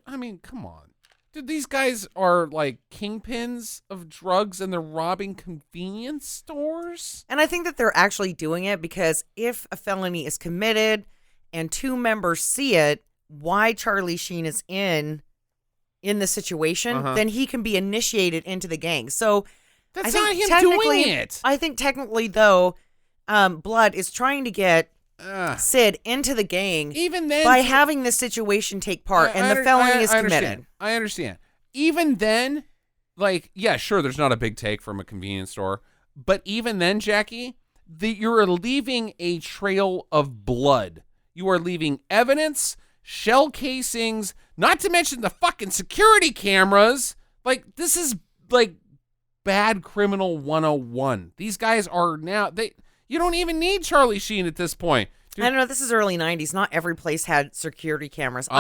I mean, come on. Dude, these guys are like kingpins of drugs and they're robbing convenience stores? And I think that they're actually doing it because if a felony is committed and 2 members see it, why Charlie Sheen is in the situation, then he can be initiated into the gang. So that's not him doing it. I think technically, though, Blood is trying to get Sid into the gang even then by having this situation take part, and the felony is committed. I understand. Even then, like, yeah, sure, there's not a big take from a convenience store, but even then, Jackie, you're leaving a trail of blood. You are leaving evidence, shell casings, not to mention the fucking security cameras. Like, this is like bad criminal 101. These guys are now you don't even need Charlie Sheen at this point. Dude. I don't know. This is early 90s. Not every place had security cameras. They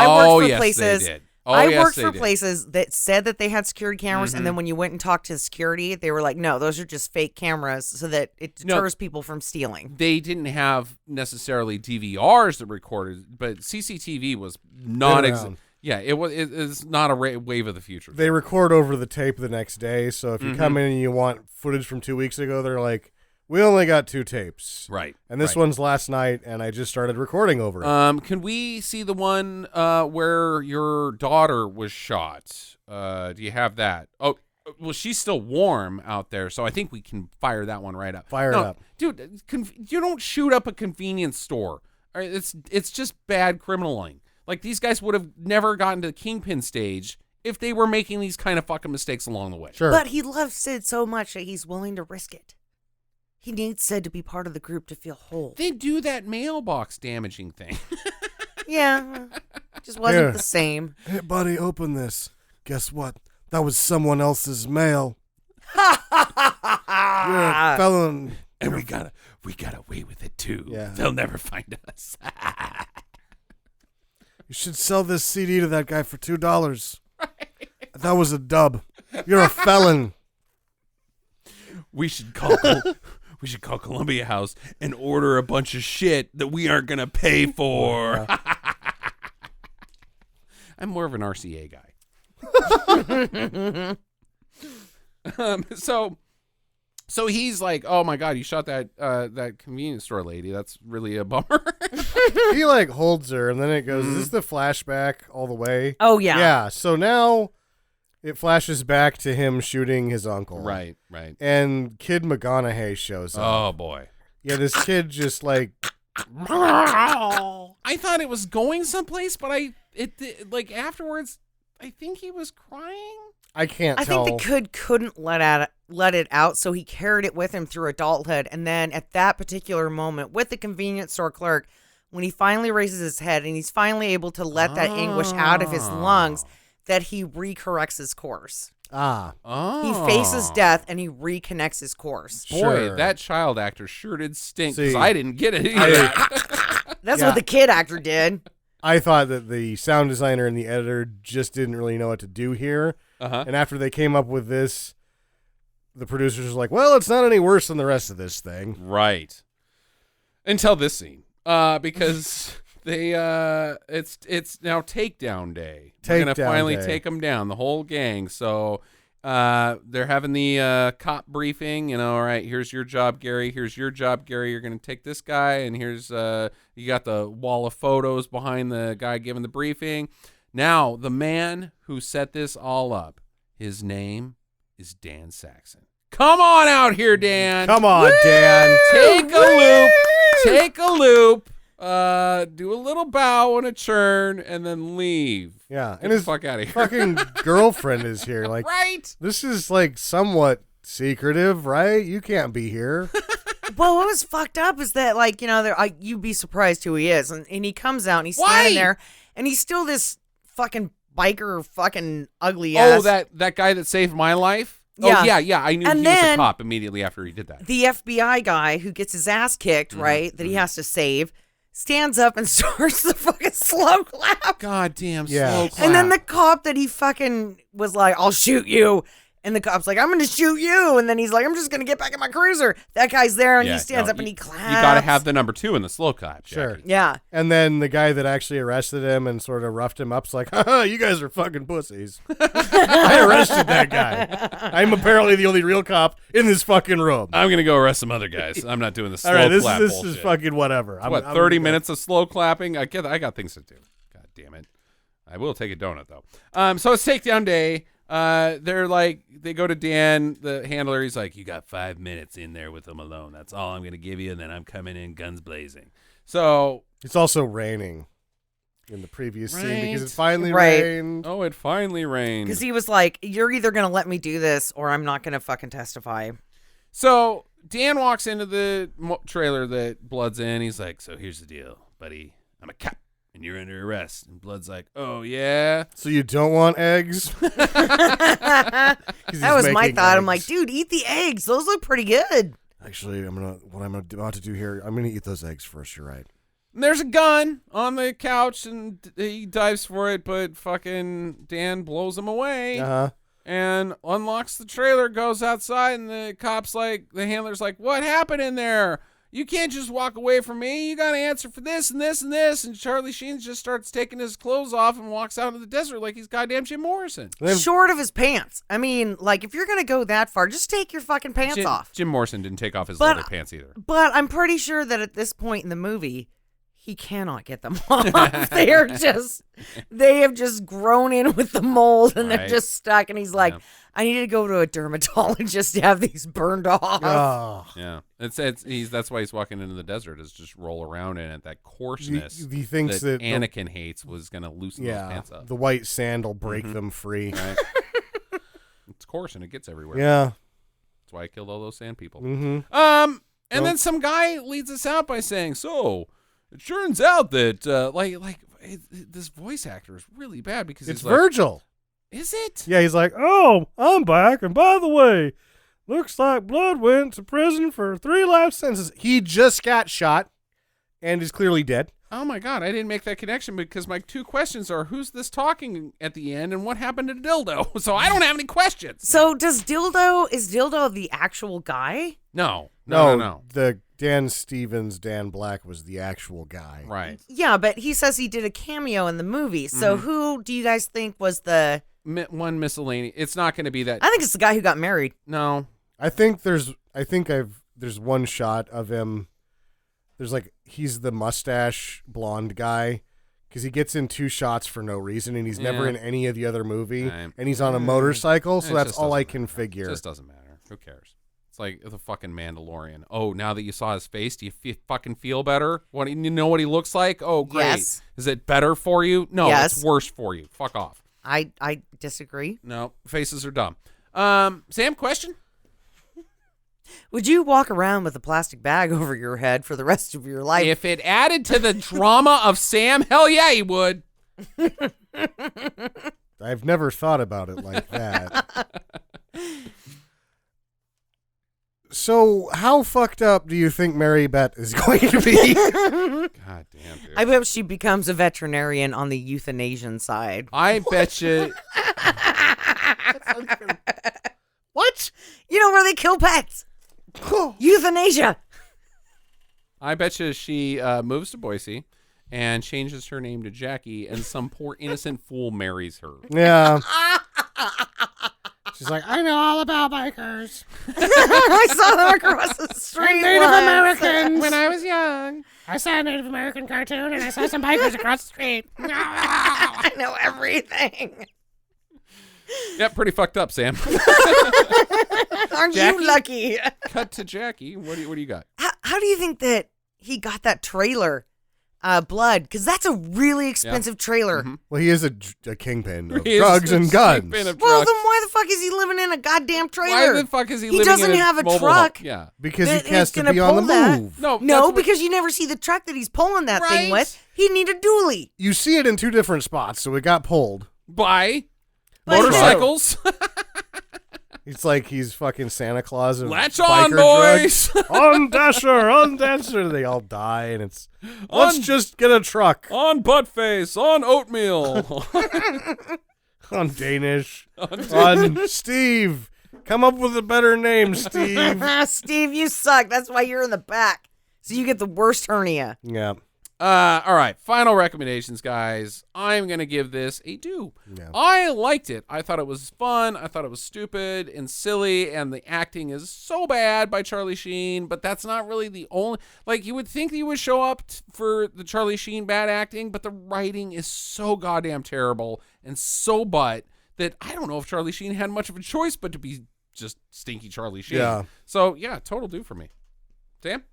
did. I worked for places that said that they had security cameras, and then when you went and talked to security, they were like, no, those are just fake cameras so that it deters people from stealing. They didn't have necessarily DVRs that recorded, but CCTV was not yeah, it's not a wave of the future. They record over the tape the next day, so if you come in and you want footage from 2 weeks ago, they're like, we only got 2 tapes. Right. And this one's last night, and I just started recording over it. Can we see the one where your daughter was shot? Do you have that? Oh, well, she's still warm out there, so I think we can fire that one right up. Fire it up. Dude, you don't shoot up a convenience store. All right, it's just bad criminaling. Like, these guys would have never gotten to the Kingpin stage if they were making these kind of fucking mistakes along the way. Sure. But he loves Sid so much that he's willing to risk it. He needs Sid to be part of the group to feel whole. They do that mailbox damaging thing. Yeah. It just wasn't the same. Hey, buddy, open this. Guess what? That was someone else's mail. You're a felon. And we got away with it, too. Yeah. They'll never find us. You should sell this CD to that guy for $2. Right. That was a dub. You're a felon. We should call Columbia House and order a bunch of shit that we aren't gonna pay for. I'm more of an RCA guy. So he's like, oh my God, you shot that convenience store lady. That's really a bummer. He like holds her, and then it goes. Is this the flashback all the way? Oh yeah. Yeah. So now it flashes back to him shooting his uncle. Right. And Kid McGonaghy shows up. Oh boy. Yeah, this kid just like. I thought it was going someplace, but like afterwards, I think he was crying. I can't tell. I think the kid couldn't let it out, so he carried it with him through adulthood. And then at that particular moment, with the convenience store clerk, when he finally raises his head and he's finally able to let that anguish out of his lungs, that he recorrects his course. He faces death and he reconnects his course. Boy, that child actor sure did stink, because I didn't get it either. That's what the kid actor did. I thought that the sound designer and the editor just didn't really know what to do here. And after they came up with this, the producers were like, well, it's not any worse than the rest of this thing. Right. Until this scene. Because they it's now takedown day. We're going to finally take them down, the whole gang. So they're having the cop briefing, all right, here's your job, Gary. Here's your job, Gary. You're going to take this guy, and here's you got the wall of photos behind the guy giving the briefing. Now, the man who set this all up, his name is Dan Saxon. Come on out here, Dan. Come on, Dan. Take a loop. Do a little bow and a churn, and then leave. Yeah, Get the fuck out of here. Fucking girlfriend is here. Like, right? This is like somewhat secretive, right? You can't be here. Well, what was fucked up is that, like, you know, you'd be surprised who he is. And he comes out and he's standing there and he's still this fucking biker, fucking ugly ass. Oh, that guy that saved my life? Yeah. Oh, yeah. I knew And he was a then cop immediately after he did that. the FBI guy who gets his ass kicked, right, that he has to save, stands up and starts the fucking slow clap. Goddamn Yeah. slow clap. And then the cop that he fucking was like, I'll shoot you. And the cop's like, I'm going to shoot you. And then he's like, I'm just going to get back in my cruiser. That guy's there, and he stands up and he claps. You got to have the number 2 in the slow clap, Sure. Jackie. Yeah. And then the guy that actually arrested him and sort of roughed him up's like, haha, you guys are fucking pussies. I arrested that guy. I'm apparently the only real cop in this fucking room. I'm going to go arrest some other guys. I'm not doing the slow All right, this clap is bullshit. fucking whatever. What, 30 minutes of slow clapping? I got things to do. God damn it. I will take a donut, though. So it's takedown day. They're like, they go to Dan, the handler. He's like, you got 5 minutes in there with him alone. That's all I'm going to give you. And then I'm coming in guns blazing. So. It's also raining in the previous scene because it Right. finally Right. rained. Oh, it finally rained. Because he was like, you're either going to let me do this or I'm not going to fucking testify. So Dan walks into the trailer that Blood's in. He's like, so here's the deal, buddy. I'm a cop. And you're under arrest. And Blood's like, oh, yeah? So you don't want eggs? That was my making thought. I'm eggs. like, dude, eat the eggs. Those look pretty good. Actually, what I'm about to do here, I'm gonna eat those eggs first. You're right. And there's a gun on the couch, and he dives for it, but fucking Dan blows him away. Uh-huh. And unlocks the trailer, goes outside, and the cop's like, the handler's like, what happened in there? You can't just walk away from me. You got to answer for this and this and this. And Charlie Sheen just starts taking his clothes off and walks out into the desert like he's goddamn Jim Morrison. Short of his pants. I mean, like, if you're going to go that far, just take your fucking pants off. Jim Morrison didn't take off his But- leather pants either. But I'm pretty sure that at this point in the movie, he cannot get them off. They have just grown in with the mold and they're Right. just stuck. And he's like, Yeah. I need to go to a dermatologist to have these burned off. Oh. Yeah, that's why he's walking into the desert, is just roll around in it. That coarseness He thinks that Anakin hates was going to loosen those pants up. the white sand will break them free. Right? It's coarse and it gets everywhere. Yeah. That's why I killed all those sand people. Mm-hmm. And then some guy leads us out by saying, so it turns out that this voice actor is really bad because It's he's like, Virgil. is it? Yeah, he's like, oh, I'm back. And by the way, looks like Blood went to prison for 3 life sentences. He just got shot and is clearly dead. Oh my God, I didn't make that connection because my 2 questions are, who's this talking at the end and what happened to Dildo? So I don't have any questions. So is Dildo the actual guy? No. The Dan Stevens, Dan Black was the actual guy. Right. Yeah, but he says he did a cameo in the movie. So who do you guys think was the... One miscellaneous. It's not going to be that. I think it's the guy who got married. No. I think there's one shot of him. There's he's the mustache blonde guy because he gets in 2 shots for no reason and he's never Yeah. in any of the other movie Right. and he's on a motorcycle. So It that's just all I doesn't can matter. figure. It just doesn't matter. Who cares? It's like the fucking Mandalorian. Oh, now that you saw his face, do you fucking feel better? You know what he looks like? Oh, great. Yes. Is it better for you? No, Yes. it's worse for you. Fuck off. I disagree. No, faces are dumb. Sam, question? Would you walk around with a plastic bag over your head for the rest of your life? If it added to the drama of Sam, hell yeah, he would. I've never thought about it like that. So, how fucked up do you think Mary Beth is going to be? God damn, dude. I bet she becomes a veterinarian on the euthanasian side. I bet you. What? You know where they kill pets? Euthanasia. I bet you she moves to Boise and changes her name to Jackie, and some poor innocent fool marries her. Yeah. She's like, I know all about bikers. I saw them across the street. Native once. Americans. When I was young. I saw a Native American cartoon and I saw some bikers across the street. I know everything. Yep, pretty fucked up, Sam. Aren't Jackie? you lucky? Cut to Jackie. What do you got? How do you think that he got that trailer Blood, because that's a really expensive trailer. Mm-hmm. Well, he is a kingpin of He is drugs a and guns. kingpin of Well, drugs. then why the fuck is he living in a goddamn trailer? Why the fuck is he He living doesn't in have a mobile truck. home? Yeah. Because That he has is to gonna be on the pull that. move. No, No, that's because you never see the truck that he's pulling that thing Right. with. He need a dually. You see it in two different spots, so it got pulled. by By motorcycles. It's like he's fucking Santa Claus of Latch on, biker boys. drugs. On Dasher, on Dancer. They all die, and it's let's just get a truck On butt face, on oatmeal. on Danish. On Steve. Come up with a better name, Steve. Steve, you suck. That's why you're in the back. So you get the worst hernia. Yeah. All right, final recommendations, guys. I'm going to give this a 2. Yeah. I liked it. I thought it was fun. I thought it was stupid and silly, and the acting is so bad by Charlie Sheen, but that's not really the only... Like, you would think that you would show up for the Charlie Sheen bad acting, but the writing is so goddamn terrible and so butt that I don't know if Charlie Sheen had much of a choice but to be just stinky Charlie Sheen. Yeah. So, yeah, total do for me. Sam?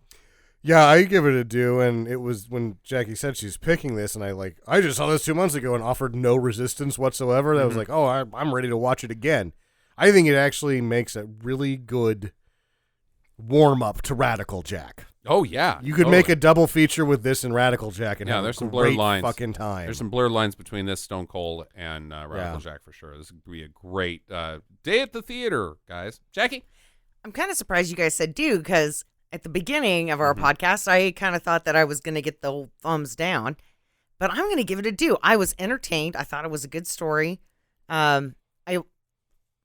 Yeah, I give it a do, and it was when Jackie said she's picking this, and I just saw this 2 months ago and offered no resistance whatsoever. That was like, oh, I'm ready to watch it again. I think it actually makes a really good warm-up to Radical Jack. Oh, yeah. You could make a double feature with this and Radical Jack and have there's a some blurred great lines. fucking time. There's some blurred lines between this Stone Cold and Radical Jack for sure. This would be a great day at the theater, guys. Jackie? I'm kind of surprised you guys said do, because at the beginning of our podcast, I kind of thought that I was going to get the whole thumbs down, but I'm going to give it a do. I was entertained. I thought it was a good story. It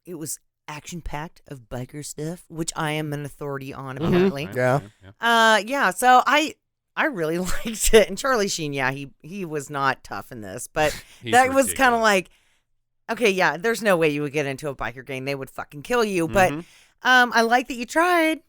was action-packed of biker stuff, which I am an authority on, apparently. Yeah. Yeah, so I really liked it. And Charlie Sheen, yeah, he was not tough in this, but He's that was kind ridiculous. of like, okay, yeah, there's no way you would get into a biker gang. They would fucking kill you. But I like that you tried.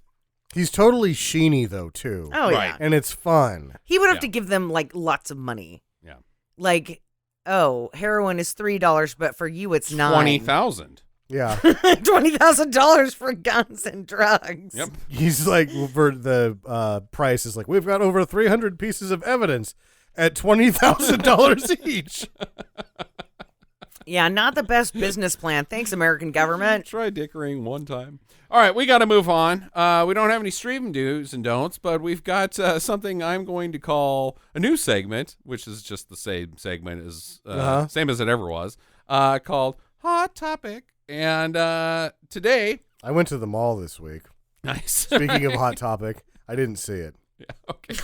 He's totally sheeny, though, too. Oh, Right. yeah. And it's fun. He would have Yeah. to give them, like, lots of money. Yeah. Like, oh, heroin is $3, but for you it's $9. 20,000. Yeah. $20,000 for guns and drugs. Yep. He's like, for the price is like, we've got over 300 pieces of evidence at $20,000 each. Yeah, not the best business plan. Thanks, American government. Try dickering one time. All right, we got to move on. We don't have any streaming do's and don'ts, but we've got something I'm going to call a new segment, which is just the same segment as same as it ever was, called Hot Topic. And today, I went to the mall this week. nice. Speaking of Hot Topic, I didn't see it. Yeah, okay,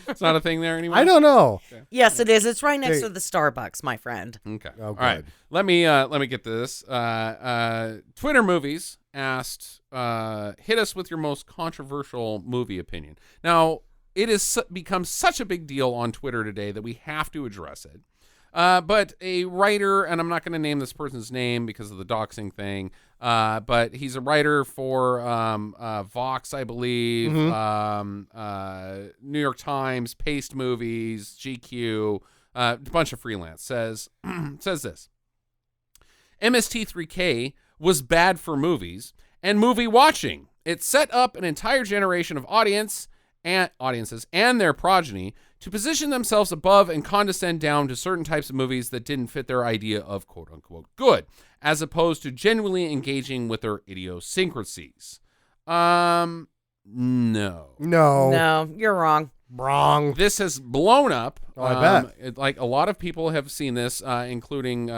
it's not a thing there anymore. I don't know. Yes, it is. It's right next Hey. to the Starbucks, my friend. Okay. Oh, All right. good. Let me get to this. Twitter Movies asked, hit us with your most controversial movie opinion. Now, it has become such a big deal on Twitter today that we have to address it. But a writer, and I'm not going to name this person's name because of the doxing thing, but he's a writer for Vox, I believe, New York Times, Paste Movies, GQ, a bunch of freelance, says this. MST3K was bad for movies and movie watching. It set up an entire generation of audiences and their progeny to position themselves above and condescend down to certain types of movies that didn't fit their idea of quote-unquote good, as opposed to genuinely engaging with their idiosyncrasies. No. No, you're wrong. Wrong. This has blown up. Oh, I bet. Like, a lot of people have seen this, including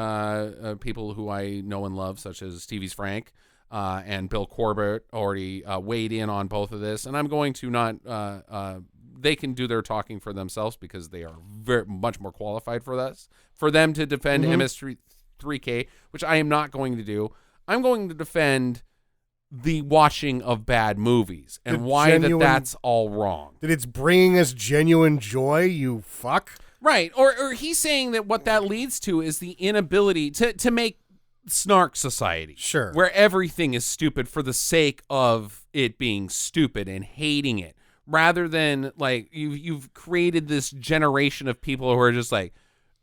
people who I know and love, such as Stevie's Frank and Bill Corbett already weighed in on both of this. And I'm going to not... they can do their talking for themselves because they are very much more qualified for this. For them to defend MS3K, which I am not going to do. I'm going to defend the watching of bad movies and why that's all wrong. That it's bringing us genuine joy, you fuck? Right. Or he's saying that what that leads to is the inability to make snark society. Sure. Where everything is stupid for the sake of it being stupid and hating it. Rather than, like, you've created this generation of people who are just like,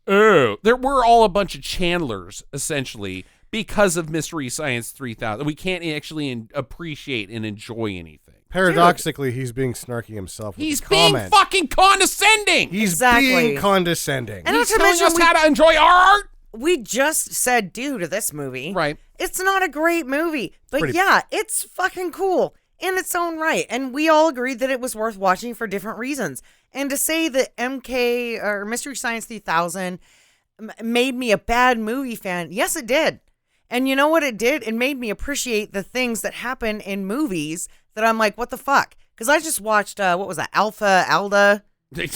oh, we're all a bunch of Chandlers, essentially, because of Mystery Science 3000. We can't actually appreciate and enjoy anything. Paradoxically, he's being snarky himself with He's his being comments. fucking condescending. He's Exactly. being condescending. And He's not to telling mention us how to enjoy art. we just said due to this movie. Right. It's not a great movie, but pretty- yeah, it's fucking cool in its own right. And we all agreed that it was worth watching for different reasons. And to say that MK or Mystery Science 3000 made me a bad movie fan, yes, it did. And you know what it did? It made me appreciate the things that happen in movies that I'm like, what the fuck? Because I just watched, what was that, Alpha Alda?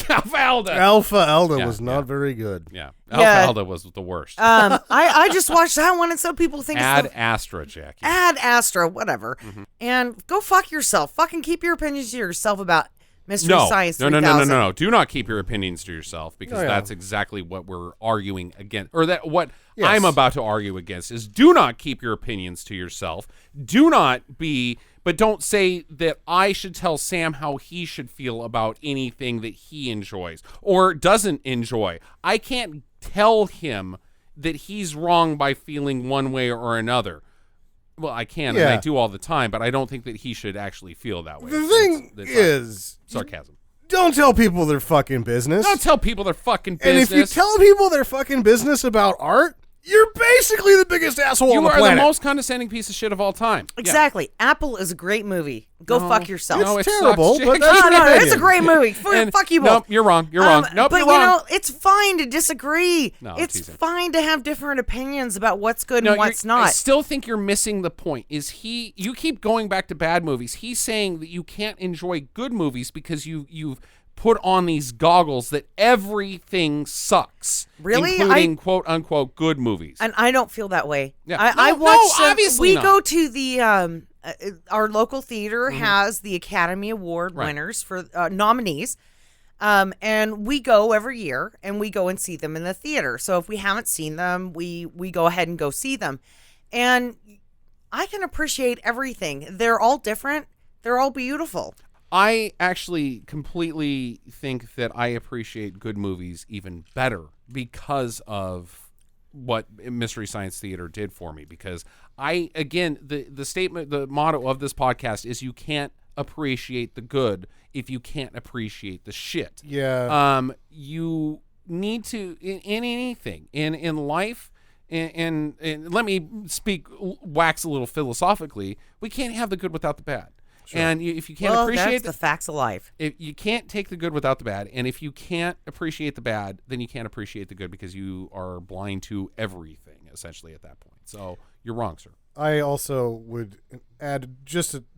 Alpha Alda. Alpha Elda Yeah, was not very good. Yeah. Alpha Yeah. Alda was the worst. I just watched that one, and some people think Ad it's Astra, Jackie. Ad Astra, whatever. And go fuck yourself. Fucking keep your opinions to yourself about Mystery Science 3000. No. Do not keep your opinions to yourself because Oh, yeah. that's exactly what we're arguing against. Or that what Yes. I'm about to argue against is do not keep your opinions to yourself. Do not be, but don't say that I should tell Sam how he should feel about anything that he enjoys or doesn't enjoy. I can't tell him that he's wrong by feeling one way or another. Well, I can, and I Yeah. do all the time, but I don't think that he should actually feel that way. The thing That's is, sarcasm. don't tell people their fucking business. Don't tell people their fucking and business. if you tell people their fucking business about art, you're basically the biggest asshole on you the are planet. the most condescending piece of shit of all time. Yeah. Exactly. Apple is a great movie. Go No. fuck yourself. No, It's it terrible, sucks, but Jake. that's No, your no, it's a opinion. great movie. And- Fuck you both. Nope, you're wrong. You're wrong. Nope, but you're wrong. you know, it's fine to disagree. No, I'm it's teasing. fine to have different opinions about what's good No, and what's I not. still think you're missing the point. You keep going back to bad movies. He's saying that you can't enjoy good movies because you've put on these goggles that everything sucks. Really? Including quote unquote good movies. And I don't feel that way. Yeah. I No, watch. no, obviously we not. go to the our local theater has the Academy Award Right. winners for nominees, and we go every year and we go and see them in the theater. So if we haven't seen them, we go ahead and go see them, and I can appreciate everything. They're all different. They're all beautiful. I actually completely think that I appreciate good movies even better because of what Mystery Science Theater did for me. Because the statement, the motto of this podcast is you can't appreciate the good if you can't appreciate the shit. Yeah. You need to, in anything, in life, and let me wax a little philosophically, we can't have the good without the bad. And if you can't appreciate that's the facts of life. if you can't take the good without the bad, and if you can't appreciate the bad, then you can't appreciate the good because you are blind to everything essentially at that point. So you're wrong, sir. I also would add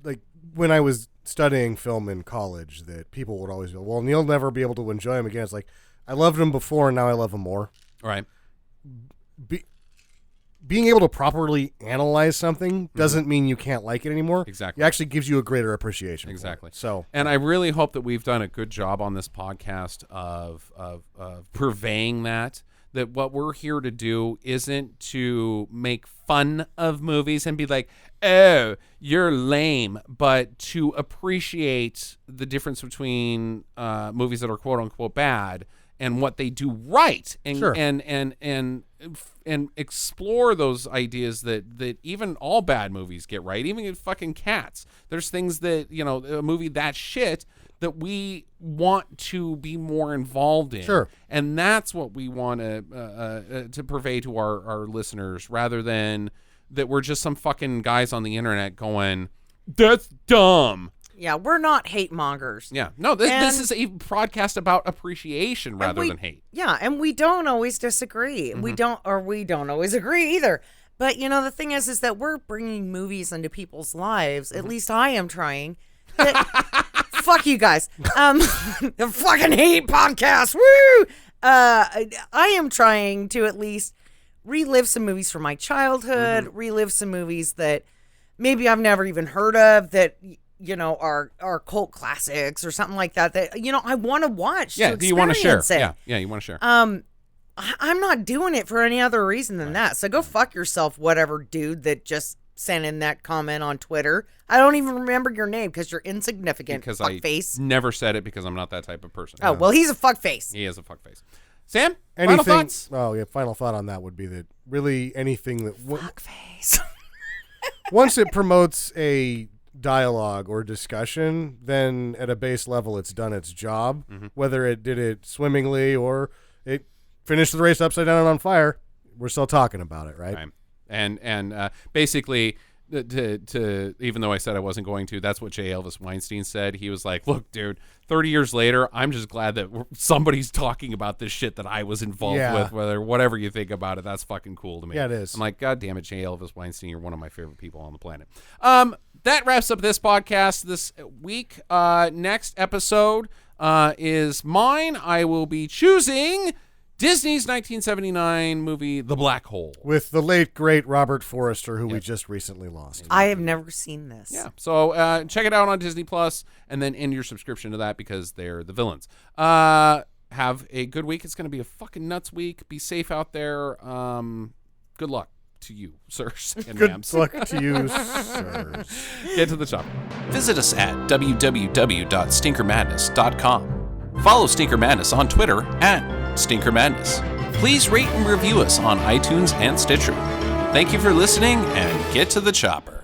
like when I was studying film in college that people would always go, well, you'll never be able to enjoy them again. It's like, I loved them before and now I love them more. All right. Being able to properly analyze something doesn't mean you can't like it anymore. Exactly. It actually gives you a greater appreciation. for it. Exactly. So, And I really hope that we've done a good job on this podcast of purveying that what we're here to do isn't to make fun of movies and be like, oh, you're lame, but to appreciate the difference between movies that are quote unquote bad and what they do right, and Sure. and explore those ideas that even all bad movies get right. Even in fucking Cats, there's things that, you know, a movie that shit that we want to be more involved in. Sure. And that's what we want to purvey to our listeners, rather than that we're just some fucking guys on the internet going, that's dumb. Yeah, we're not hate mongers. Yeah. No, this And- is a podcast about appreciation rather than hate. Yeah, and we don't always disagree. Mm-hmm. We don't always agree either. But you know, the thing is that we're bringing movies into people's lives. Mm-hmm. At least I am trying. Fuck you guys. The fucking hate podcast. Woo! I am trying to at least relive some movies from my childhood, relive some movies that maybe I've never even heard of, that, you know, are cult classics or something like that, that, you know, I want to watch. Yeah, to do you want to share? experience it. Yeah, you want to share. I'm not doing it for any other reason than that. So go fuck yourself, whatever dude that just sent in that comment on Twitter. I don't even remember your name because you're insignificant. Because I fuckface. never said it because I'm not that type of person. Oh, well, he's a fuckface. He is a fuckface. Sam, anything. final thoughts? Oh, yeah. Final thought on that would be that really anything that Fuckface. once it promotes a dialogue or discussion, then at a base level it's done its job. Whether it did it swimmingly or it finished the race upside down and on fire, we're still talking about it, right? And basically, to even though I said I wasn't going to, that's what J. Elvis Weinstein said. He was like, look, dude, 30 years later, I'm just glad that somebody's talking about this shit that I was involved with, whatever you think about it. That's fucking cool to me. Yeah, it is. I'm like, God damn it, J. Elvis Weinstein, you're one of my favorite people on the planet. That wraps up this podcast this week. Next episode is mine. I will be choosing Disney's 1979 movie, The Black Hole. With the late, great Robert Forrester, who we just recently lost. I have never seen this. Yeah, so check it out on Disney Plus, and then end your subscription to that because they're the villains. Have a good week. It's going to be a fucking nuts week. Be safe out there. Good luck to you, sirs and ma'ams. Good luck to you, sirs. Get to the shop. Visit us at www.stinkermadness.com. Follow Stinker Madness on Twitter at Stinker Madness. Please rate and review us on iTunes and Stitcher. Thank you for listening, and get to the chopper.